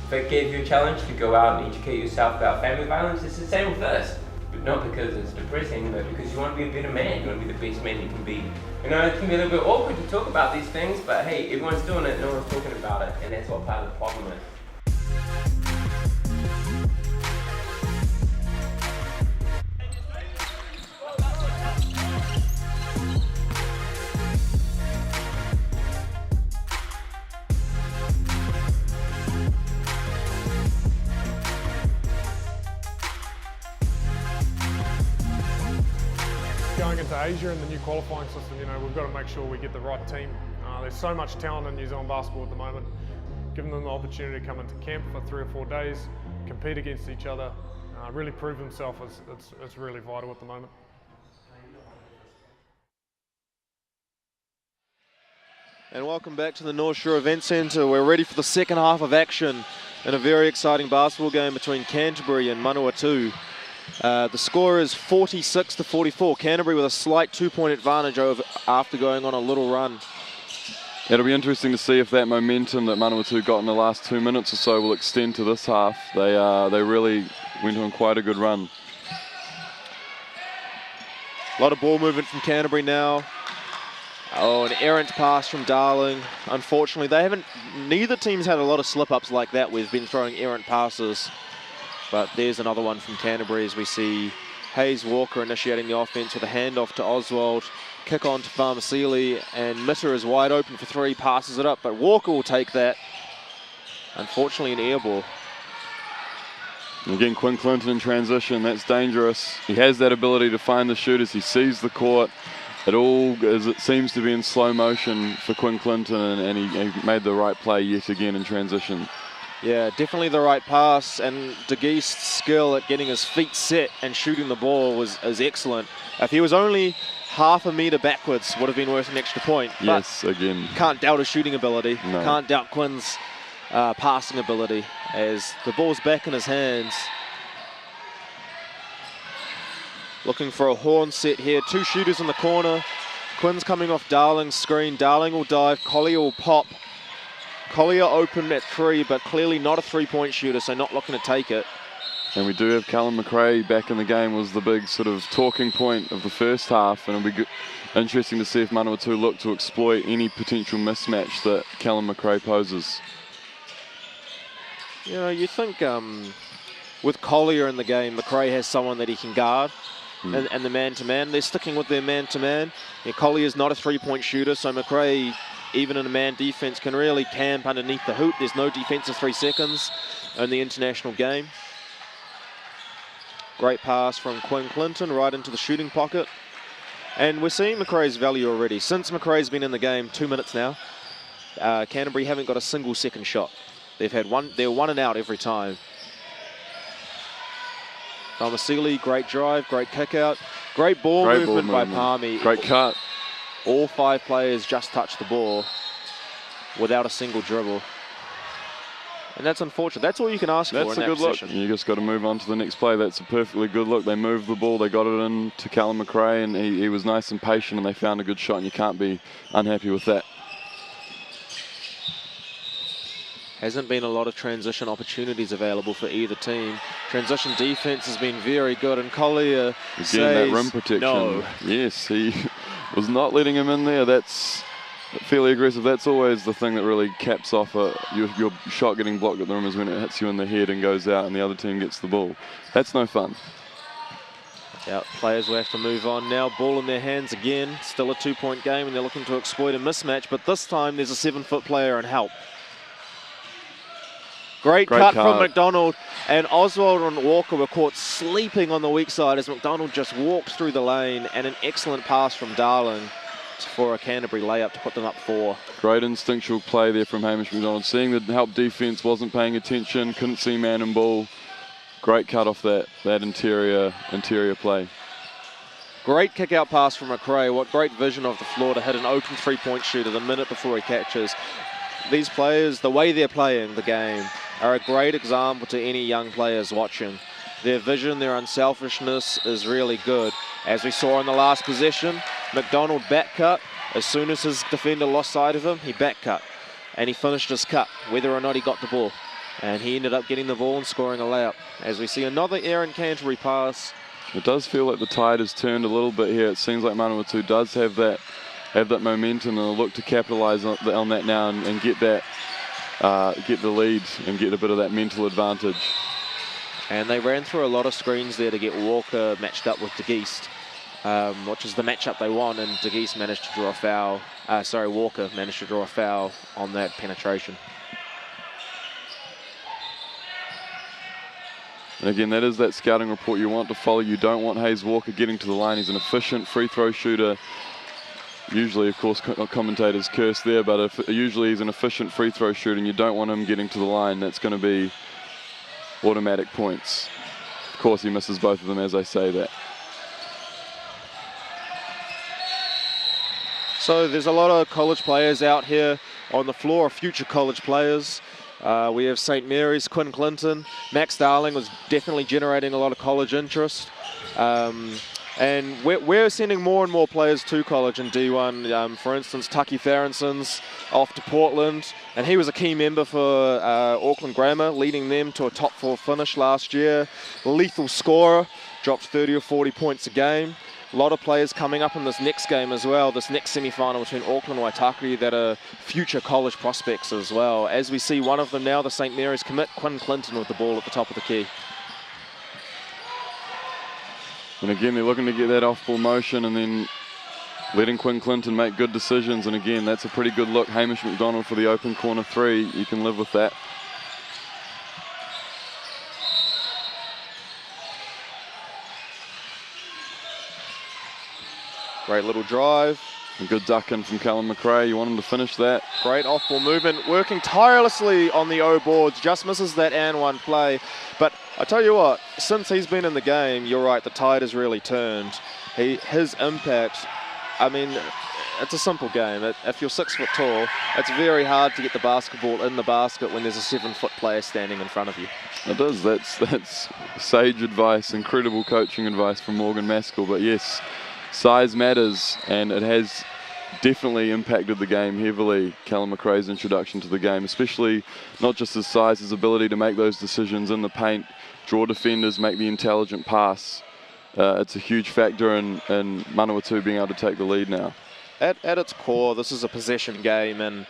If I gave you a challenge to go out and educate yourself about family violence, it's the same with us. But not because it's depressing, but because you want to be a better man, you want to be the best man you can be. You know, it can be a little bit awkward to talk about these things, but hey, everyone's doing it, no one's talking about it, and that's what part of the problem is. Going into Asia and the new qualifying system, you know, we've got to make sure we get the right team. There's so much talent in New Zealand basketball at the moment. Giving them the opportunity to come into camp for 3 or 4 days, compete against each other, really prove themselves, it's really vital at the moment. And welcome back to the North Shore Event Centre. We're ready for the second half of action in a very exciting basketball game between Canterbury and Manawatu. The score is 46-44. Canterbury with a slight 2-point advantage over after going on a little run. It'll be interesting to see if that momentum that Manawatu got in the last 2 minutes or so will extend to this half. They really went on quite a good run. A lot of ball movement from Canterbury now. Oh, an errant pass from Darling. Unfortunately, neither team's had a lot of slip-ups like that. We've been throwing errant passes. But there's another one from Canterbury as we see Hayes Walker initiating the offense with a handoff to Oswald. Kick on to Farmasili, and Mitter is wide open for 3, passes it up, but Walker will take that. Unfortunately, an air ball. Again, Quinn Clinton in transition, that's dangerous. He has that ability to find the shooters. He sees the court. It seems to be in slow motion for Quinn Clinton, and he made the right play yet again in transition. Yeah, definitely the right pass, and De Geest's skill at getting his feet set and shooting the ball is excellent. If he was only half a metre backwards, would have been worth an extra point. Yes, but again. Can't doubt his shooting ability. No. Can't doubt Quinn's passing ability as the ball's back in his hands. Looking for a horn set here. 2 shooters in the corner. Quinn's coming off Darling's screen. Darling will dive. Collier will pop. Collier open at 3, but clearly not a 3-point shooter, so not looking to take it. And we do have Callum McRae back in the game, was the big sort of talking point of the first half, and it'll be interesting to see if Manawatu look to exploit any potential mismatch that Callum McRae poses. You know, you think with Collier in the game, McRae has someone that he can guard. And the man-to-man, they're sticking with their man-to-man. Yeah, Collier's not a 3-point shooter, so McRae, even in a man defense, can really camp underneath the hoop. There's no defensive 3 seconds in the international game. Great pass from Quinn Clinton right into the shooting pocket. And we're seeing McRae's value already. Since McRae's been in the game 2 minutes now, Canterbury haven't got a single second shot. They've had they're 1 and out every time. Farmasili, great drive, great kick out. Great ball movement by Palmy. Great cut. All 5 players just touched the ball without a single dribble. And that's unfortunate. That's all you can ask for in that That's a good position. look. You just got to move on to the next play. That's a perfectly good look. They moved the ball. They got it in to Callum McRae, and he was nice and patient, and they found a good shot, and you can't be unhappy with that. Hasn't been a lot of transition opportunities available for either team. Transition defense has been very good, and Collier Again, says that rim protection. no. Yes, he was not letting him in there. That's fairly aggressive. That's always the thing that really caps off your shot getting blocked at the rim, is when it hits you in the head and goes out and the other team gets the ball. That's no fun. Yeah, players will have to move on now. Ball in their hands again. Still a 2-point game, and they're looking to exploit a mismatch, but this time there's a 7-foot player and help. Great cut from McDonald, and Oswald and Walker were caught sleeping on the weak side as McDonald just walks through the lane, and an excellent pass from Darling for a Canterbury layup to put them up 4. Great instinctual play there from Hamish McDonald. Seeing the help defence, wasn't paying attention, couldn't see man and ball. Great cut off that interior play. Great kick-out pass from McRae. What great vision of the floor to hit an open 3-point shooter the minute before he catches. These players, the way they're playing the game, are a great example to any young players watching. Their vision, their unselfishness is really good. As we saw in the last possession, McDonald back cut. As soon as his defender lost sight of him, he back cut. And he finished his cut, whether or not he got the ball. And he ended up getting the ball and scoring a layup. As we see another errant Canterbury pass. It does feel like the tide has turned a little bit here. It seems like Manawatu does have that momentum, and they'll look to capitalise on that now and get the lead and get a bit of that mental advantage. And they ran through a lot of screens there to get Walker matched up with De Geest, which is the matchup they want, and De Geest managed to draw a foul. Walker managed to draw a foul on that penetration. And again, that is that scouting report you want to follow. You don't want Hayes Walker getting to the line. He's an efficient free throw shooter. Usually, of course, commentators curse there, but usually he's an efficient free throw shooter, and you don't want him getting to the line. That's going to be automatic points. Of course, he misses both of them as I say that. So there's a lot of college players out here on the floor, future college players. We have St. Mary's, Quinn Clinton. Max Darling was definitely generating a lot of college interest. And we're sending more and more players to college in D1. For instance, Tucky Tharenson's off to Portland, and he was a key member for Auckland Grammar, leading them to a top 4 finish last year. Lethal scorer, drops 30 or 40 points a game. A lot of players coming up in this next game as well, this next semi-final between Auckland and Waitakere, that are future college prospects as well. As we see one of them now, the St. Mary's commit, Quinn Clinton with the ball at the top of the key. And again, they're looking to get that off-ball motion and then letting Quinn Clinton make good decisions. And again, that's a pretty good look. Hamish McDonald for the open corner 3. You can live with that. Great little drive. A good duck in from Callum McRae. You want him to finish that. Great off-ball movement, working tirelessly on the O boards. Just misses that and one play. But I tell you what, since he's been in the game, you're right, the tide has really turned. His impact, I mean, it's a simple game. If you're 6 foot tall, it's very hard to get the basketball in the basket when there's a 7-foot player standing in front of you. It is. That's sage advice, incredible coaching advice from Morgan Maskell. But yes, size matters, and it has definitely impacted the game heavily, Callum McRae's introduction to the game, especially not just his size, his ability to make those decisions in the paint, draw defenders, make the intelligent pass. It's a huge factor in Manawatu being able to take the lead now. At its core, this is a possession game, and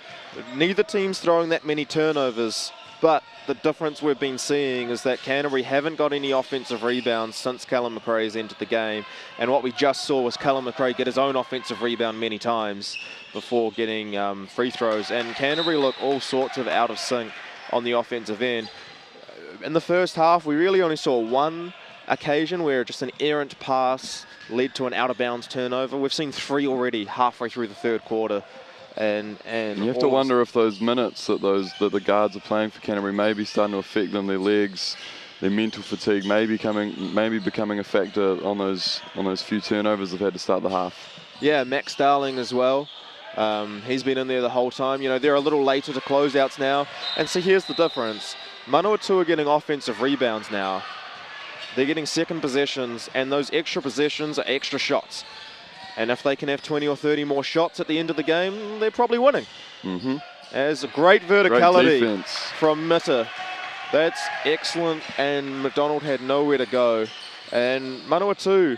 neither team's throwing that many turnovers, but the difference we've been seeing is that Canterbury haven't got any offensive rebounds since Callum McRae's entered the game. And what we just saw was Callum McRae get his own offensive rebound many times before getting free throws. And Canterbury look all sorts of out of sync on the offensive end. In the first half, we really only saw one occasion where just an errant pass led to an out-of-bounds turnover. We've seen 3 already halfway through the third quarter. And you have to wonder if those minutes that the guards are playing for Canterbury may be starting to affect them, their legs, their mental fatigue may be becoming a factor on those few turnovers they've had to start the half. Yeah, Max Darling as well. He's been in there the whole time. You know, they're a little later to closeouts now. And so here's the difference. Manawatu are getting offensive rebounds now. They're getting second possessions, and those extra possessions are extra shots. And if they can have 20 or 30 more shots at the end of the game, they're probably winning. As a great verticality from Mitter. That's excellent, and McDonald had nowhere to go. And Manawatu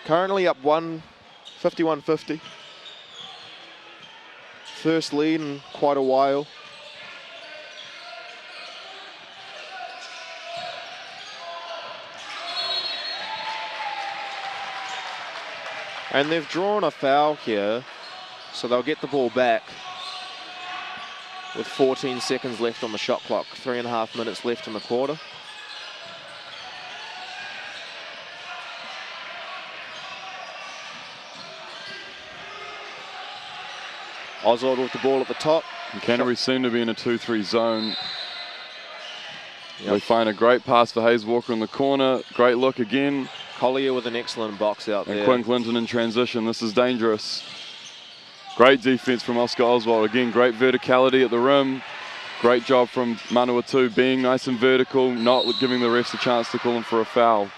currently up 51-50. First lead in quite a while. And they've drawn a foul here, so they'll get the ball back with 14 seconds left on the shot clock. 3.5 minutes left in the quarter. Oswald with the ball at the top. And Canterbury seem to be in a 2-3 zone. Yep. They find a great pass for Hayes Walker in the corner. Great look again. Collier with an excellent box out And there. Quinn Clinton in transition. This is dangerous. Great defense from Oscar Oswald. Again, great verticality at the rim. Great job from Manawatu being nice and vertical, not giving the refs a chance to call him for a foul.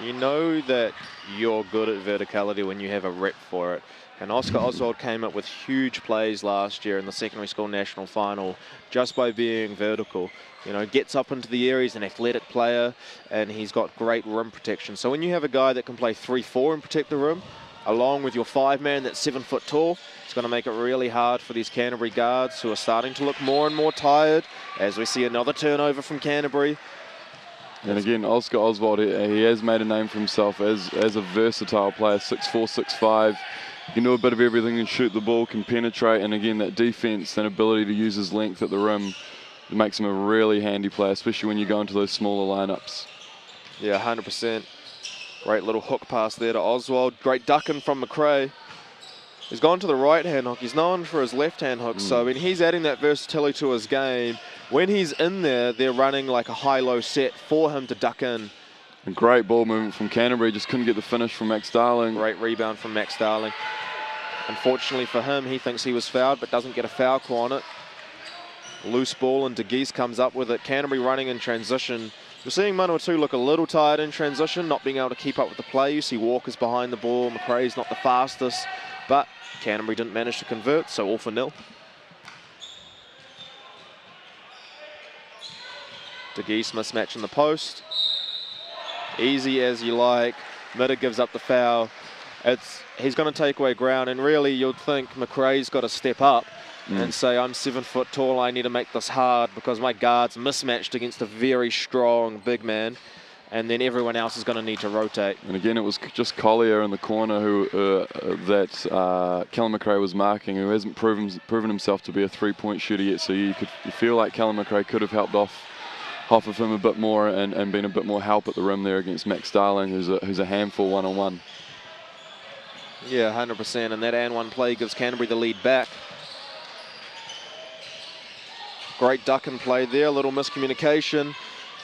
You know that you're good at verticality when you have a rep for it. And Oscar Oswald came up with huge plays last year in the secondary school national final just by being vertical. You know, gets up into the area, he's an athletic player, and he's got great rim protection. So when you have a guy that can play 3-4 and protect the rim, along with your 5-man that's 7 foot tall, it's going to make it really hard for these Canterbury guards who are starting to look more and more tired as we see another turnover from Canterbury. And again, Oscar Oswald, he has made a name for himself as a versatile player, 6'4", 6'5". He can do a bit of everything and shoot the ball, can penetrate, and again, that defense and ability to use his length at the rim makes him a really handy player, especially when you go into those smaller lineups. Yeah, 100%. Great little hook pass there to Oswald. Great ducking from McRae. He's gone to the right-hand hook. He's known for his left-hand hook, so I mean, he's adding that versatility to his game. When he's in there, they're running like a high-low set for him to duck in. And great ball movement from Canterbury, just couldn't get the finish from Max Darling. Great rebound from Max Darling. Unfortunately for him, he thinks he was fouled, but doesn't get a foul call on it. Loose ball, and De Geese comes up with it. Canterbury running in transition. We're seeing Manawatu look a little tired in transition, not being able to keep up with the play. You see Walker's behind the ball. McRae's not the fastest, but Canterbury didn't manage to convert, so all for nil. De Geese mismatch in the post. Easy as you like. Mitter gives up the foul. He's going to take away ground, and really you'd think McRae's got to step up and say, I'm 7 foot tall, I need to make this hard because my guard's mismatched against a very strong big man, and then everyone else is going to need to rotate. And again, it was just Collier in the corner that Callum McRae was marking, who hasn't proven himself to be a three-point shooter yet, so you feel like Callum McRae could have helped off of him a bit more and been a bit more help at the rim there against Max Darling, who's a handful one-on-one. Yeah, 100%, and that and one play gives Canterbury the lead back. Great duck and play there, a little miscommunication.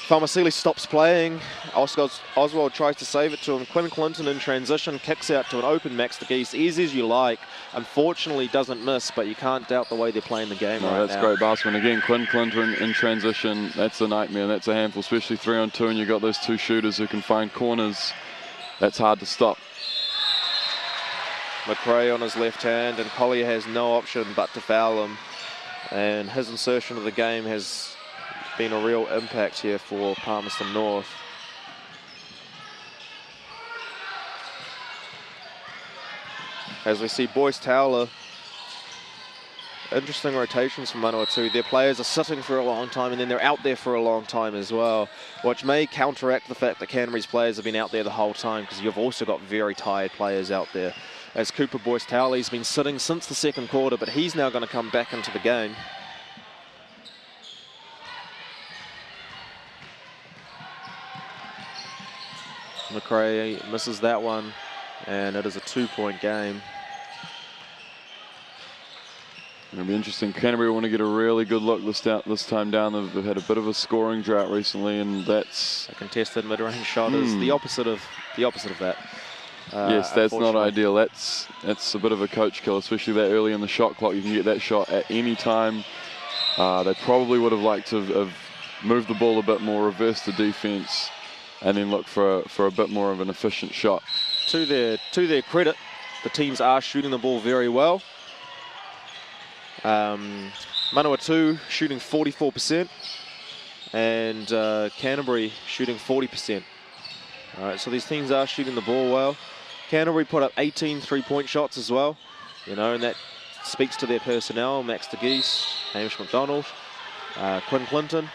Falmasili stops playing. Oswald tries to save it to him. Quinn Clinton in transition, kicks out to an open Max De Geese, easy as you like. Unfortunately doesn't miss, but you can't doubt the way they're playing the game right now. That's great basketball. Again, Quinn Clinton in transition, that's a nightmare, that's a handful, especially 3-on-2, and you've got those two shooters who can find corners. That's hard to stop. McRae on his left hand, and Collier has no option but to foul him. And his insertion of the game has been a real impact here for Palmerston North. As we see Boyce Towler, interesting rotations from Manawatu. Their players are sitting for a long time and then they're out there for a long time as well, which may counteract the fact that Canterbury's players have been out there the whole time, because you've also got very tired players out there. As Cooper Boyce Towler, he's been sitting since the second quarter, but he's now going to come back into the game. McRae misses that one, and it is a 2-point game. It'll be interesting. Canterbury want to get a really good look this time down. They've had a bit of a scoring drought recently, and that's a contested mid-range shot is the opposite of that. Yes, that's not ideal. That's a bit of a coach kill, especially that early in the shot clock. You can get that shot at any time. They probably would have liked to have moved the ball a bit more, reversed the defense, and then look for a bit more of an efficient shot. To their credit, the teams are shooting the ball very well. Manawatu shooting 44%, and Canterbury shooting 40%. All right, so these teams are shooting the ball well. Canterbury put up 18 three-point shots as well, you know, and that speaks to their personnel. Max De Geese, Hamish McDonald, Quinn Clinton.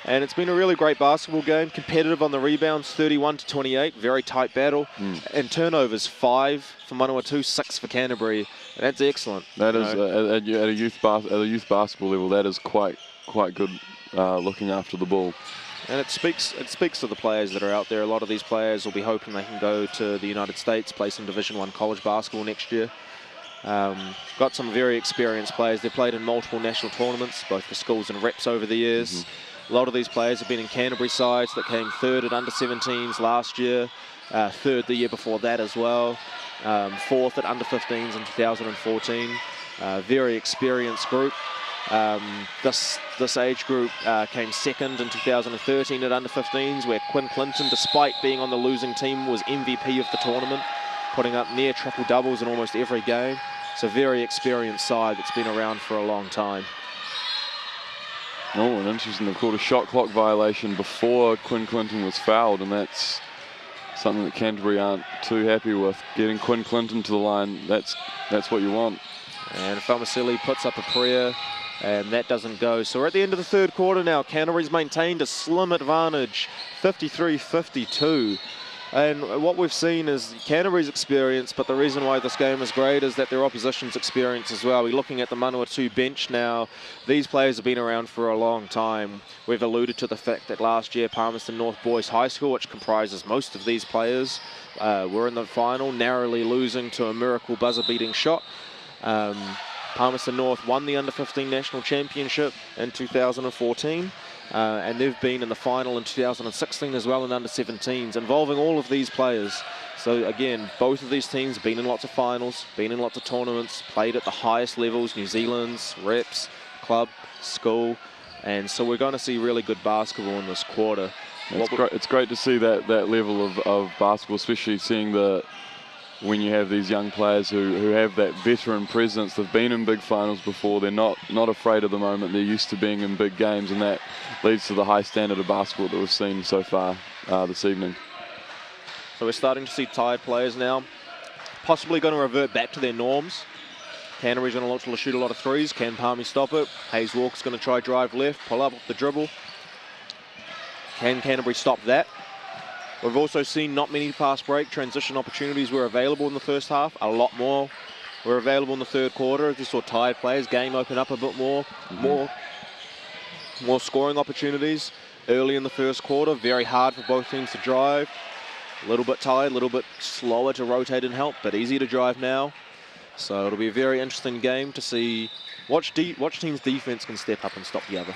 And it's been a really great basketball game. Competitive on the rebounds, 31-28, very tight battle. And turnovers, 5 for Manawatu, 6 for Canterbury. That's excellent. That is at a youth basketball level. That is quite good looking after the ball. And it speaks to the players that are out there. A lot of these players will be hoping they can go to the United States, play some Division I college basketball next year. Got some very experienced players. They've played in multiple national tournaments, both for schools and reps over the years. A lot of these players have been in Canterbury sides that came 3rd at under-17s last year, 3rd the year before that as well, 4th at under-15s in 2014. Very experienced group. This age group came 2nd in 2013 at under-15s, where Quinn Clinton, despite being on the losing team, was MVP of the tournament, putting up near triple doubles in almost every game. It's a very experienced side that's been around for a long time. Oh, and interesting, they've called a shot clock violation before Quinn Clinton was fouled, and that's something that Canterbury aren't too happy with. Getting Quinn Clinton to the line, that's what you want. And Falmasili puts up a prayer, and that doesn't go. So we're at the end of the 3rd quarter now. Canterbury's maintained a slim advantage, 53-52. And what we've seen is Canterbury's experience, but the reason why this game is great is that their opposition's experience as well. We're looking at the Manawatu bench now. These players have been around for a long time. We've alluded to the fact that last year Palmerston North Boys High School, which comprises most of these players, were in the final, narrowly losing to a miracle buzzer-beating shot. Palmerston North won the Under-15 National Championship in 2014. And they've been in the final in 2016 as well in under-17s, involving all of these players. So again, both of these teams been in lots of finals, been in lots of tournaments, played at the highest levels, New Zealand's, reps, club, school, and so we're going to see really good basketball in this quarter. It's great to see that level of basketball, especially seeing when you have these young players who have that veteran presence. They've been in big finals before. They're not afraid of the moment. They're used to being in big games, and that leads to the high standard of basketball that we've seen so far this evening. So we're starting to see tired players now, possibly going to revert back to their norms. Canterbury's going to look to shoot a lot of threes. Can Palmy stop it? Hayes Walker's going to try drive left, pull up off the dribble. Can Canterbury stop that? We've also seen not many fast break transition opportunities were available in the first half. A lot more were available in the 3rd quarter. As we saw tired players, game open up a bit more, more scoring opportunities early in the 1st quarter. Very hard for both teams to drive. A little bit tired, a little bit slower to rotate and help, but easy to drive now. So it'll be a very interesting game to see which team's defense can step up and stop the other.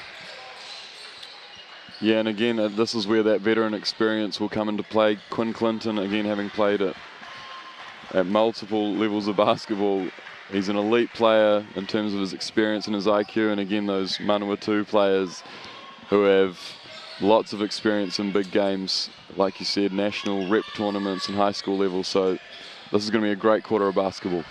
Yeah, and again, this is where that veteran experience will come into play. Quinn Clinton, again, having played at multiple levels of basketball, he's an elite player in terms of his experience and his IQ. And again, those Manawatu players who have lots of experience in big games, like you said, national rep tournaments and high school level. So this is going to be a great quarter of basketball.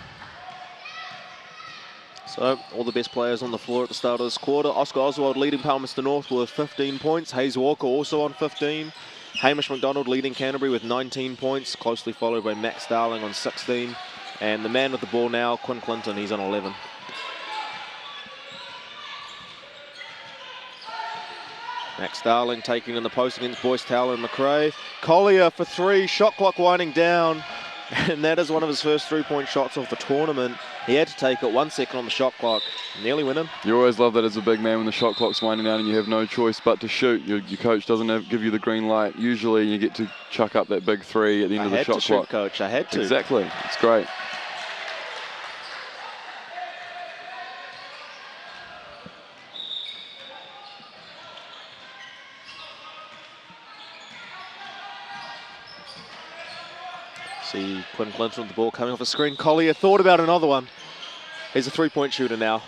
So all the best players on the floor at the start of this quarter. Oscar Oswald leading Palmerston North with 15 points. Hayes Walker also on 15. Hamish McDonald leading Canterbury with 19 points, closely followed by Max Darling on 16. And the man with the ball now, Quinn Clinton, he's on 11. Max Darling taking in the post against Boyce Towler and McRae. Collier for 3, shot clock winding down. And that is one of his first 3-point shots of the tournament. He had to take it 1 second on the shot clock. Nearly win him. You always love that as a big man when the shot clock's winding down and you have no choice but to shoot. Your coach doesn't give you the green light. Usually you get to chuck up that big 3 at the end of the shot clock. Shoot, Coach. I had to. Exactly. It's great. See Quinn Clinton with the ball coming off the screen. Collier thought about another one. He's a 3-point shooter now.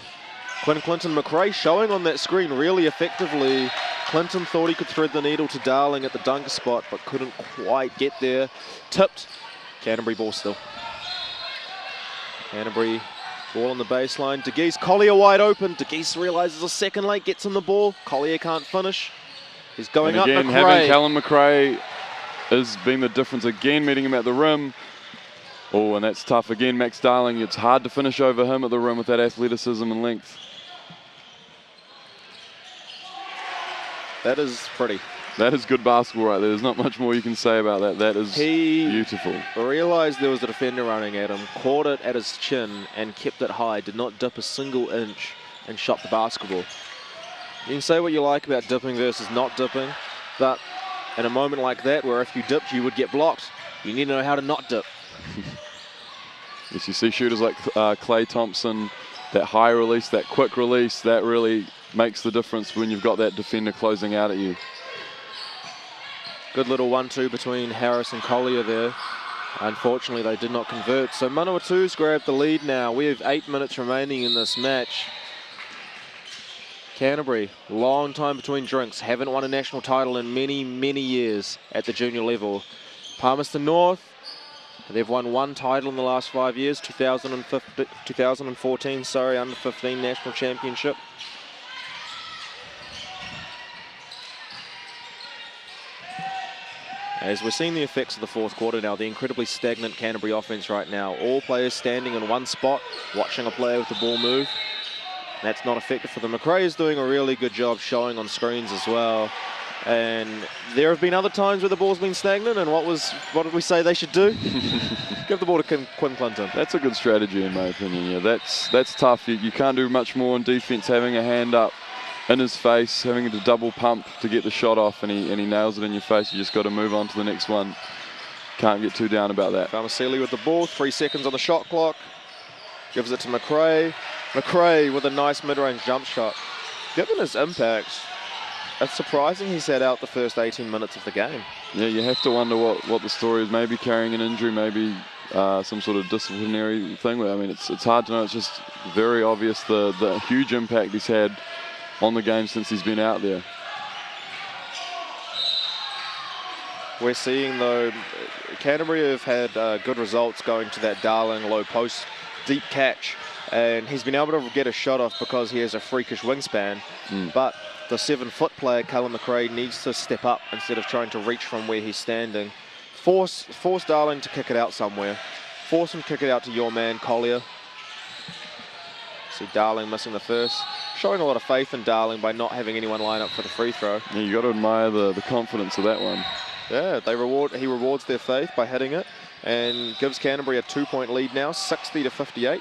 Quinn Clinton, McRae showing on that screen really effectively. Clinton thought he could thread the needle to Darling at the dunker spot, but couldn't quite get there. Tipped. Canterbury ball still. Canterbury ball on the baseline. DeGeese, Collier wide open. DeGeese realizes a second late, gets him the ball. Collier can't finish. He's going up. Again, McRae. having Callum McRae has been the difference again, meeting him at the rim. Oh, and that's tough again. Max Darling, it's hard to finish over him at the rim with that athleticism and length. That is pretty. That is good basketball right there. There's not much more you can say about that. That is beautiful. He realised there was a defender running at him, caught it at his chin and kept it high, did not dip a single inch and shot the basketball. You can say what you like about dipping versus not dipping, but in a moment like that where if you dipped you would get blocked, you need to know how to not dip. Yes, you see shooters like Klay Thompson, that high release, that quick release, that really makes the difference when you've got that defender closing out at you. Good little 1-2 between Harris and Collier there. Unfortunately, they did not convert. So Manawatu's grabbed the lead now. We have 8 minutes remaining in this match. Canterbury, long time between drinks, haven't won a national title in many, many years at the junior level. Palmerston North, they've won one title in the last 5 years, 2014, under 15 national championship. As we're seeing the effects of the fourth quarter now, the incredibly stagnant Canterbury offense right now. All players standing in one spot, watching a player with the ball move. That's not effective for them. McRae is doing a really good job showing on screens as well. And there have been other times where the ball's been stagnant, and what did we say they should do? Give the ball to Quinn Clinton. That's a good strategy in my opinion. Yeah, that's tough. You can't do much more on defense, having a hand up in his face, having to double pump to get the shot off, and he nails it in your face. You just got to move on to the next one. Can't get too down about that. Farmasili with the ball, 3 seconds on the shot clock. Gives it to McRae. McRae with a nice mid-range jump shot. Given his impact, it's surprising he sat out the first 18 minutes of the game. Yeah, you have to wonder what the story is. Maybe carrying an injury, maybe some sort of disciplinary thing. I mean, it's hard to know. It's just very obvious the huge impact he's had on the game since he's been out there. We're seeing, though, Canterbury have had good results going to that Darling low post deep catch, and he's been able to get a shot off because he has a freakish wingspan. But the 7-foot player, Callum McRae, needs to step up instead of trying to reach from where he's standing. Force Darling to kick it out somewhere. Force him to kick it out to your man, Collier. See Darling missing the first. Showing a lot of faith in Darling by not having anyone line up for the free throw. Yeah, you got to admire the confidence of that one. Yeah, he rewards their faith by hitting it and gives Canterbury a 2-point lead now, 60-58.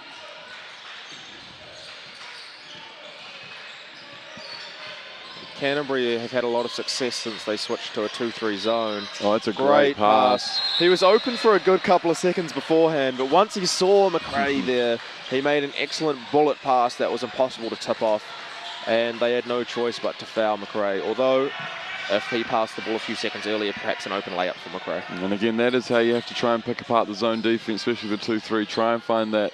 Canterbury have had a lot of success since they switched to a 2-3 zone. Oh, that's a great pass. He was open for a good couple of seconds beforehand, but once he saw McRae there, he made an excellent bullet pass that was impossible to tip off, and they had no choice but to foul McRae. Although, if he passed the ball a few seconds earlier, perhaps an open layup for McRae. And again, that is how you have to try and pick apart the zone defense, especially the 2-3. Try and find that.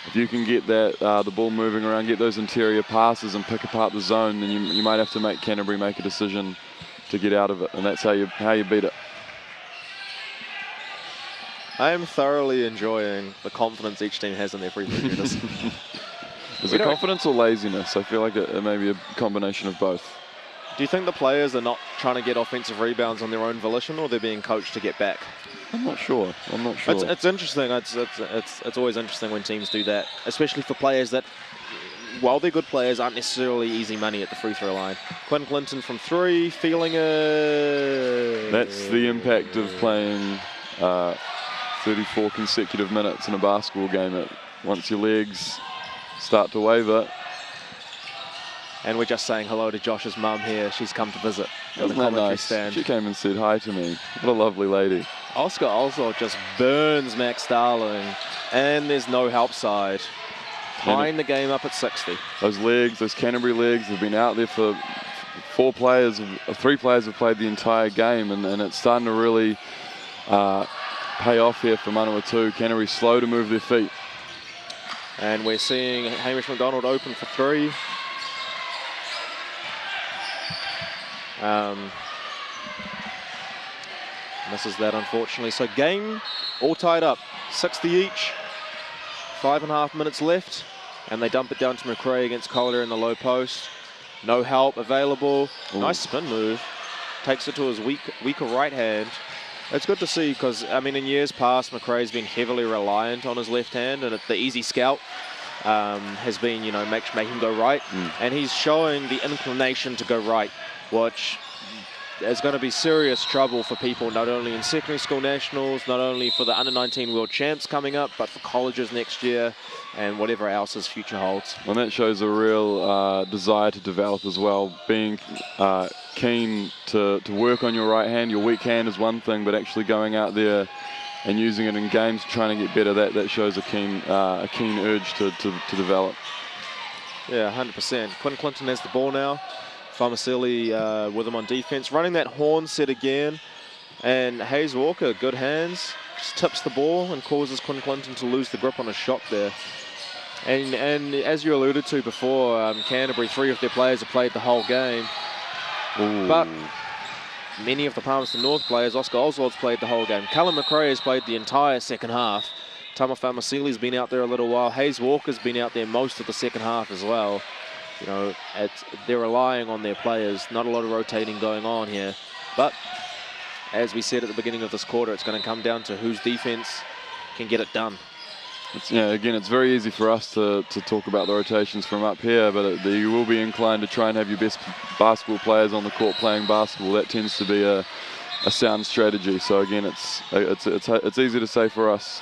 If you can get that the ball moving around, get those interior passes and pick apart the zone, then you might have to make Canterbury make a decision to get out of it, and that's how you beat it. I am thoroughly enjoying the confidence each team has in their free throw shooters. Is it confidence or laziness? I feel like it may be a combination of both. Do you think the players are not trying to get offensive rebounds on their own volition, or they're being coached to get back? I'm not sure. It's interesting. It's always interesting when teams do that, especially for players that, while they're good players, aren't necessarily easy money at the free throw line. Quinn Clinton from 3, feeling it. That's the impact of playing 34 consecutive minutes in a basketball game. Once your legs start to waver. And we're just saying hello to Josh's mum here. She's come to visit. Isn't that nice? Stand. She came and said hi to me. What a lovely lady. Oscar also just burns Max Darling, and there's no help side. Tying the game up at 60. Those legs, those Canterbury legs, have been out there for 3 players have played the entire game, and it's starting to really pay off here for Manawatu. Canterbury slow to move their feet. And we're seeing Hamish McDonald open for 3. Misses that, unfortunately. So game all tied up, 60 each, 5.5 minutes left, and they dump it down to McRae against Collier in the low post. No help available. Ooh. Nice spin move. Takes it to his weaker right hand. It's good to see because, I mean, in years past, McRae's been heavily reliant on his left hand, and the easy scout has been, make him go right. And he's showing the inclination to go right, which there's going to be serious trouble for people, not only in secondary school nationals, not only for the under-19 world champs coming up, but for colleges next year and whatever else his future holds. Well, that shows a real desire to develop as well, being keen to work on your right hand. Your weak hand is one thing, but actually going out there and using it in games, trying to get better, that shows a keen urge to develop. Yeah, 100%. Quinn Clinton has the ball now. Famasili with him on defense, running that horn set again, and Hayes Walker, good hands, just tips the ball and causes Quinn Clinton to lose the grip on a shot there. And as you alluded to before, Canterbury, 3 of their players have played the whole game. Ooh. But many of the Palmerston North players, Oscar Oswald's played the whole game. Callum McRae has played the entire second half. Tama Famasili's been out there a little while. Hayes Walker's been out there most of the second half as well. You know, they're relying on their players. Not a lot of rotating going on here. But as we said at the beginning of this quarter, it's going to come down to whose defense can get it done. Again, it's very easy for us to talk about the rotations from up here, but you will be inclined to try and have your best basketball players on the court playing basketball. That tends to be a sound strategy. So again, it's easy to say for us.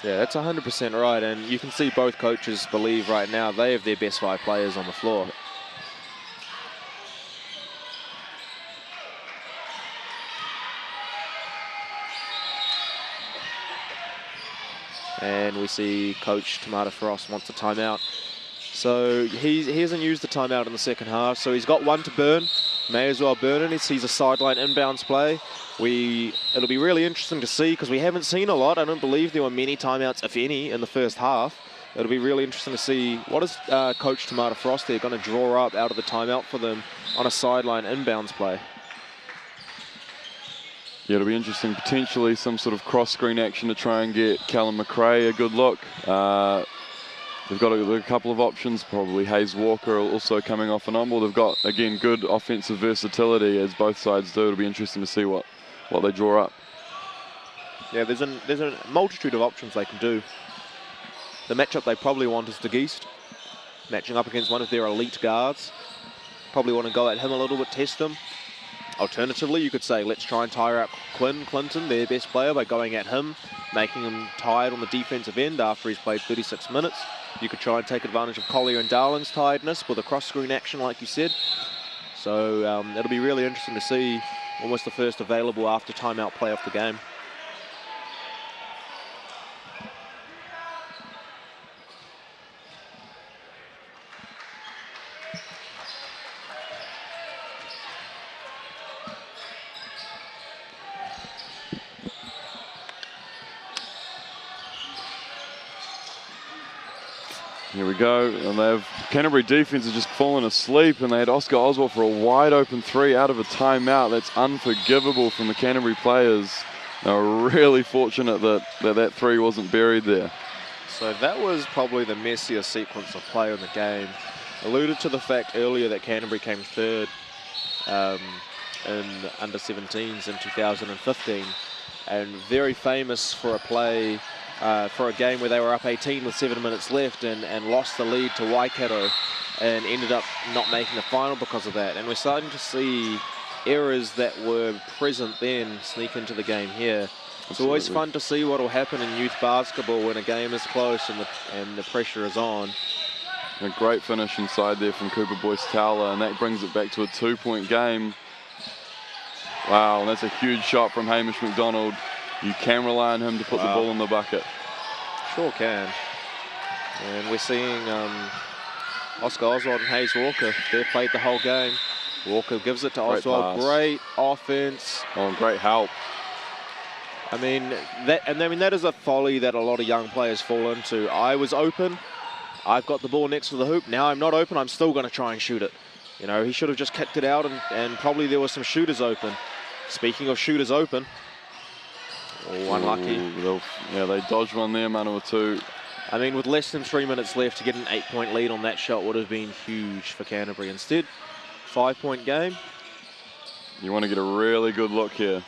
Yeah, that's 100% right, and you can see both coaches believe right now they have their best 5 players on the floor. And we see Coach Tamata Frost wants a timeout. So he hasn't used the timeout in the second half, so he's got one to burn. May as well burn it. He sees a sideline inbounds play. It'll be really interesting to see because we haven't seen a lot. I don't believe there were many timeouts, if any, in the first half. It'll be really interesting to see what is Coach Tamata Frost there going to draw up out of the timeout for them on a sideline inbounds play. Yeah, it'll be interesting. Potentially some sort of cross-screen action to try and get Callum McRae a good look. They've got a couple of options, probably Hayes Walker also coming off an on-ball. They've got, again, good offensive versatility, as both sides do. It'll be interesting to see what they draw up. Yeah, there's a multitude of options they can do. The matchup they probably want is De Geest, matching up against one of their elite guards. Probably want to go at him a little bit, test him. Alternatively, you could say, let's try and tire out Quinn Clinton, their best player, by going at him, making him tired on the defensive end after he's played 36 minutes. You could try and take advantage of Collier and Darling's tiredness with a cross-screen action, like you said. So it'll be really interesting to see almost the first available after timeout play of the game. Here we go, and Canterbury defense has just fallen asleep, and they had Oscar Oswald for a wide open 3 out of a timeout. That's unforgivable from the Canterbury players. They were really fortunate that 3 wasn't buried there. So that was probably the messiest sequence of play in the game. Alluded to the fact earlier that Canterbury came 3rd in under-17s in 2015, and very famous for a play for a game where they were up 18 with 7 minutes left and lost the lead to Waikato and ended up not making the final because of that. And we're starting to see errors that were present then sneak into the game here. It's always fun to see what will happen in youth basketball when a game is close and the pressure is on. A great finish inside there from Cooper Boyce Towler, and that brings it back to a 2-point game. Wow, and that's a huge shot from Hamish McDonald. You can rely on him to put the ball in the bucket. Sure can. And we're seeing Oscar Oswald and Hayes Walker. They've played the whole game. Walker gives it to Oswald. Great offense. Oh, and great help. I mean, that is a folly that a lot of young players fall into. I was open. I've got the ball next to the hoop. Now I'm not open. I'm still going to try and shoot it. You know, he should have just kicked it out, and probably there were some shooters open. Speaking of shooters open, unlucky. Yeah, they dodged one there, Manawatu. I mean, with less than 3 minutes left, to get an 8-point lead on that shot would have been huge for Canterbury. Instead, 5-point game. You want to get a really good look here.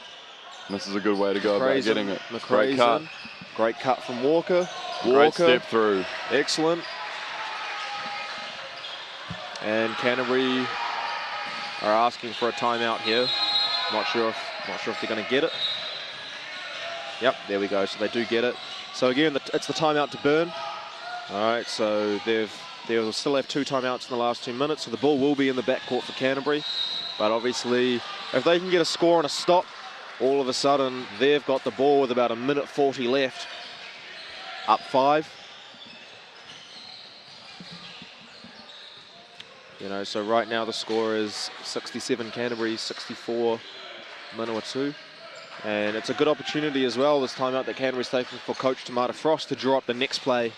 And this is a good way to go about getting it. Great cut. Great cut from Walker. Great step through. Excellent. And Canterbury are asking for a timeout here. Not sure if they're going to get it. Yep, there we go. So they do get it. So again, it's the timeout to burn. All right, so they'll still have 2 timeouts in the last 2 minutes. So the ball will be in the backcourt for Canterbury. But obviously, if they can get a score and a stop, all of a sudden they've got the ball with about 1:40 left. Up 5. You know, so right now the score is 67 Canterbury, 64 Manawatu. And it's a good opportunity as well, this timeout that Canterbury's taking for Coach Tamata Frost to draw up the next play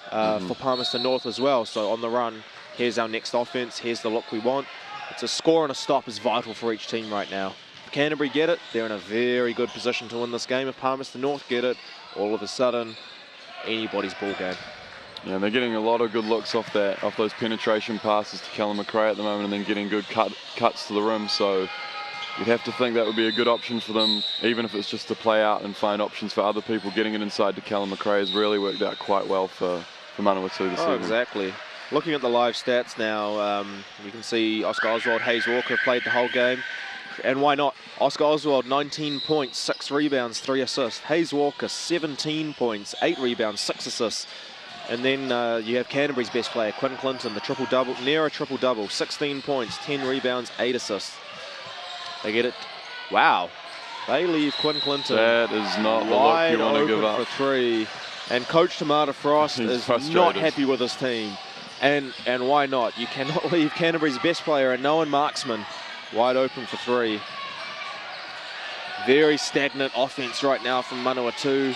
for Palmerston North as well. So on the run, here's our next offense, here's the look we want. It's a score and a stop is vital for each team right now. If Canterbury get it, they're in a very good position to win this game. If Palmerston North get it, all of a sudden, anybody's ball game. Yeah, and they're getting a lot of good looks off those penetration passes to Callum McRae at the moment, and then getting good cuts to the rim. So you'd have to think that would be a good option for them, even if it's just to play out and find options for other people. Getting it inside to Callum McRae has really worked out quite well for Manawatu this evening. Exactly. Looking at the live stats now, you can see Oscar Oswald, Hayes Walker played the whole game. And why not? Oscar Oswald, 19 points, 6 rebounds, 3 assists. Hayes Walker, 17 points, 8 rebounds, 6 assists. And then you have Canterbury's best player, Quinn Clinton, the triple-double, near a triple-double, 16 points, 10 rebounds, 8 assists. They get it. Wow. They leave Quinn Clinton. That is not the look you want to give up. For 3. And Coach Tamata Frost is not happy with his team. And why not? You cannot leave Canterbury's best player and known marksman wide open for 3. Very stagnant offense right now from Manawatu.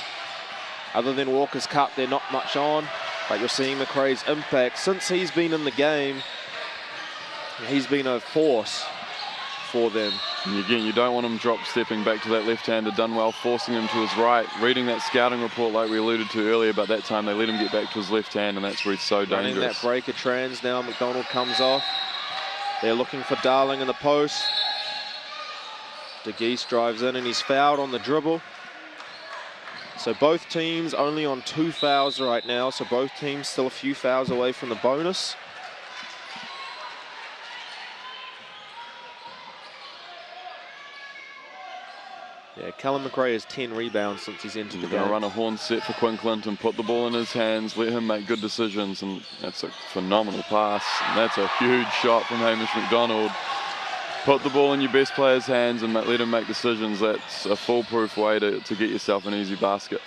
Other than Walker's Cup, they're not much on. But you're seeing McRae's impact. Since he's been in the game, he's been a force for them. And again, you don't want him stepping back to that left-hander, done well, forcing him to his right. Reading that scouting report like we alluded to earlier, but that time they let him get back to his left hand, and that's where he's so dangerous. Running that breaker trans now, McDonald comes off. They're looking for Darling in the post. De Geese drives in and he's fouled on the dribble. So both teams only on 2 fouls right now, so both teams still a few fouls away from the bonus. Yeah, Callum McRae has 10 rebounds since he's entered the game. Going to run a horn set for Quinn Clinton, put the ball in his hands, let him make good decisions, and that's a phenomenal pass. And that's a huge shot from Hamish McDonald. Put the ball in your best player's hands and let him make decisions. That's a foolproof way to get yourself an easy basket.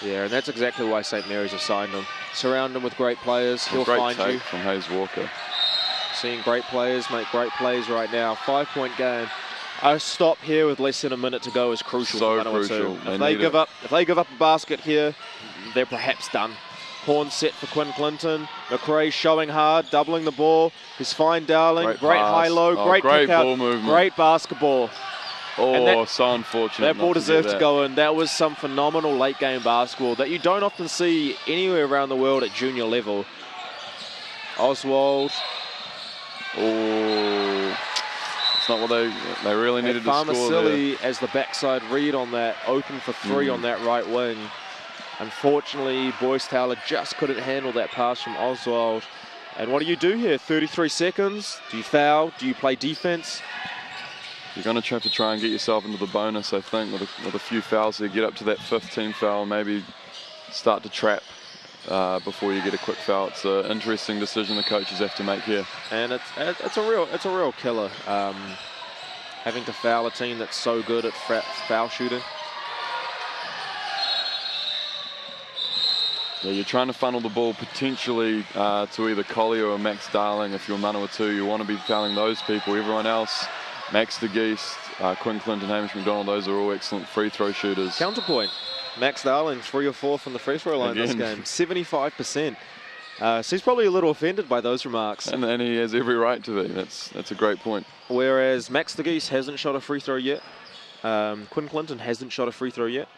Yeah, and that's exactly why St. Mary's have signed him. Surround him with great players, he'll find you. Great take from Hayes Walker. Seeing great players make great plays right now. 5-point game. A stop here with less than a minute to go is crucial. So for crucial. If they give up a basket here, they're perhaps done. Horn set for Quinn Clinton. McRae showing hard, doubling the ball. He's fine, Darling. Great high-low, great kick out, ball movement. Great basketball. Oh, so unfortunate. That ball deserved to go in. That was some phenomenal late-game basketball that you don't often see anywhere around the world at junior level. Oswald. Oh, it's not what they really needed to score there. As the backside read on that, open for 3 on that right wing. Unfortunately, Boyce Taylor just couldn't handle that pass from Oswald. And what do you do here? 33 seconds. Do you foul? Do you play defense? You're going to have to try and get yourself into the bonus, I think, with a few fouls there. Get up to that 15 foul, maybe start to trap before you get a quick foul. It's an interesting decision the coaches have to make here. And it's a real killer, having to foul a team that's so good at foul shooting. Yeah, you're trying to funnel the ball potentially to either Collier or Max Darling. If you're Manawatu, you want to be fouling those people. Everyone else, Max de Geest, Quinn Clinton, Hamish McDonald, those are all excellent free throw shooters. Counterpoint. Max Darling, 3 or 4 from the free throw line this game, 75%. So he's probably a little offended by those remarks. And he has every right to be. That's a great point. Whereas Max de Geest hasn't shot a free throw yet. Quinn Clinton hasn't shot a free throw yet.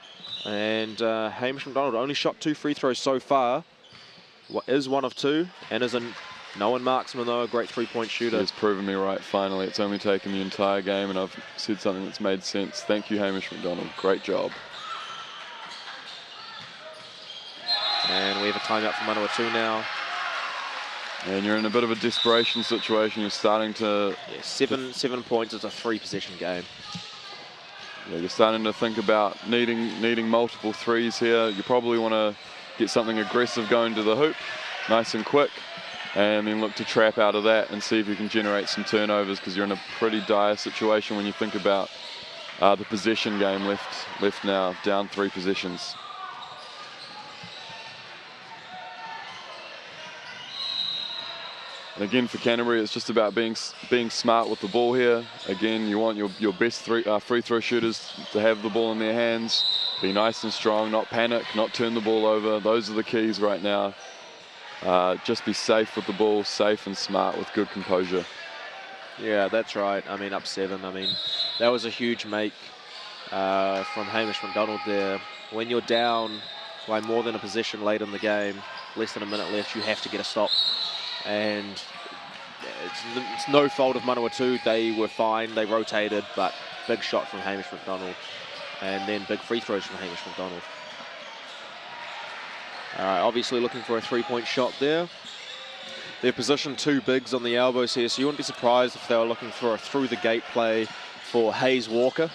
And Hamish McDonald only shot 2 free throws so far. Is 1 of 2 and is a known marksman, though, a great 3-point shooter. He's proven me right, finally. It's only taken the entire game, and I've said something that's made sense. Thank you, Hamish McDonald. Great job. And we have a timeout for Manawatu now. And you're in a bit of a desperation situation. You're starting to... Yeah, seven points is a 3-possession game. Yeah, you're starting to think about needing multiple threes here. You probably want to get something aggressive going to the hoop, nice and quick, and then look to trap out of that and see if you can generate some turnovers, because you're in a pretty dire situation when you think about the possession game left now, down 3 possessions. And again, for Canterbury, it's just about being smart with the ball here. Again, you want your best free throw shooters to have the ball in their hands, be nice and strong, not panic, not turn the ball over. Those are the keys right now. Just be safe with the ball, safe and smart with good composure. Yeah, that's right. I mean, up 7. I mean, that was a huge make from Hamish McDonald there. When you're down by more than a possession late in the game, less than a minute left, you have to get a stop. And it's no fault of Manawatu. They were fine, they rotated, but big shot from Hamish McDonald. And then big free throws from Hamish McDonald. Obviously looking for a 3-point shot there. They're positioned 2 bigs on the elbows here, so you wouldn't be surprised if they were looking for a through-the-gate play for Hayes Walker.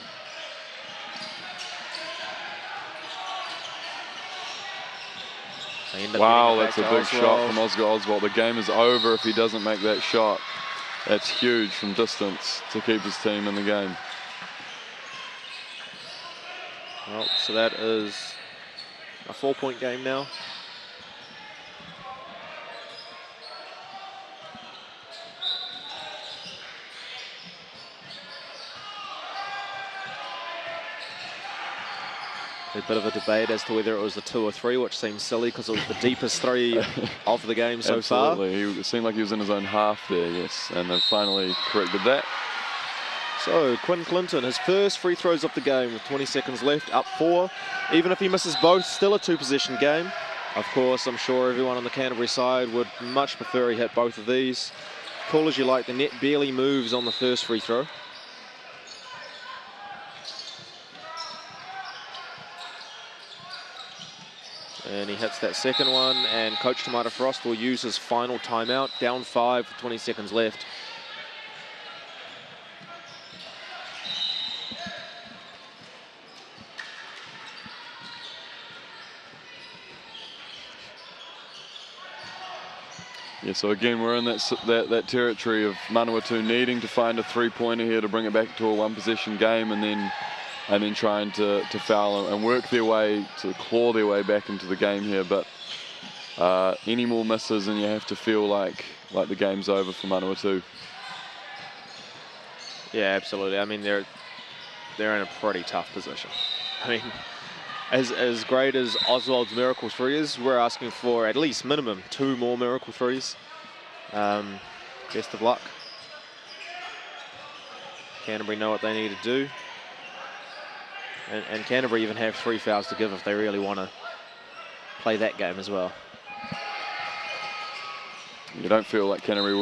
Wow, that's a big shot from Oscar Oswald. The game is over if he doesn't make that shot. That's huge from distance to keep his team in the game. Well, so that is a 4-point game now. A bit of a debate as to whether it was a 2 or 3, which seems silly because it was the deepest 3 of the game so far. Absolutely, it seemed like he was in his own half there, yes, and they've finally corrected that. So Quinn Clinton, his first free throws of the game with 20 seconds left, up 4. Even if he misses both, still a 2-possession game. Of course, I'm sure everyone on the Canterbury side would much prefer he hit both of these. Call as you like, the net barely moves on the first free throw. And he hits that second one, and Coach Tomato Frost will use his final timeout, down 5 with 20 seconds left. Yeah, so again, we're in that territory of Manawatu needing to find a 3-pointer here to bring it back to a 1-possession game, and then trying to foul and work their way, to claw their way back into the game here. But any more misses and you have to feel like the game's over for Manawatu. Yeah, absolutely. I mean, they're in a pretty tough position. I mean, as great as Oswald's miracle 3 is, we're asking for at least minimum 2 more miracle 3s. Best of luck. Canterbury know what they need to do. And Canterbury even have 3 fouls to give if they really want to play that game as well. You don't feel like Canterbury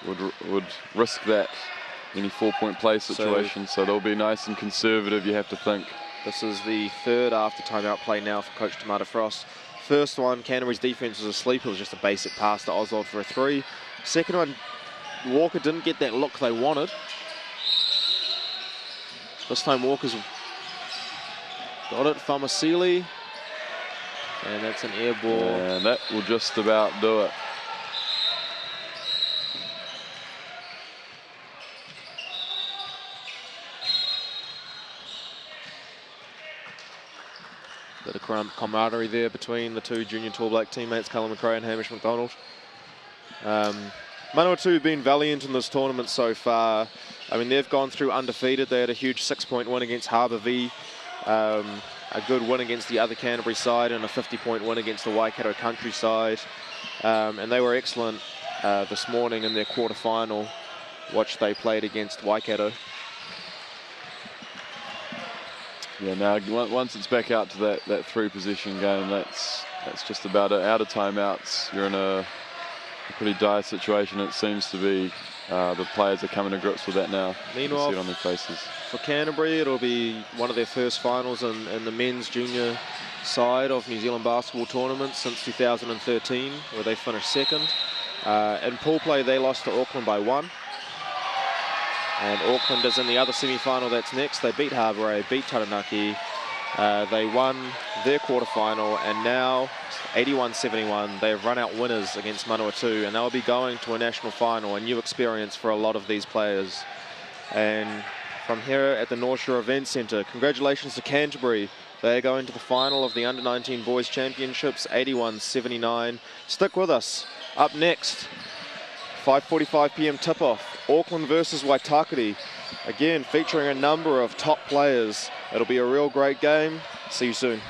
would risk that any 4-point play situation, so they'll be nice and conservative, you have to think. This is the 3rd after timeout play now for Coach Tomato Frost. First one, Canterbury's defense was asleep. It was just a basic pass to Oswald for a 3. Second one, Walker didn't get that look they wanted. This time Walker's got it, Famasili, and that's an air ball. And that will just about do it. Bit of camaraderie there between the 2 junior Tall Black teammates, Cullen McRae and Hamish McDonald. Manawatu have been valiant in this tournament so far. I mean, they've gone through undefeated. They had a huge 6-point win against Harbour V. A good win against the other Canterbury side and a 50-point win against the Waikato Country side. And they were excellent this morning in their quarterfinal, which they played against Waikato. Yeah, now once it's back out to that 3-possession game, that's just about it. Out of timeouts, you're in a pretty dire situation. It seems to be. The players are coming to grips with that now. Meanwhile, you see it on their faces. For Canterbury, it'll be one of their first finals in the men's junior side of New Zealand basketball tournament since 2013, where they finished 2nd. In pool play, they lost to Auckland by 1. And Auckland is in the other semi-final that's next. They beat Harbour, beat Taranaki. They won their quarterfinal, and now 81-71. They have run out winners against Manawatu, and they'll be going to a national final, a new experience for a lot of these players. And from here at the North Shore Event Centre, congratulations to Canterbury. They are going to the final of the Under-19 Boys Championships, 81-79. Stick with us. Up next, 5:45 p.m. tip-off, Auckland versus Waitakere. Again, featuring a number of top players. It'll be a real great game. See you soon.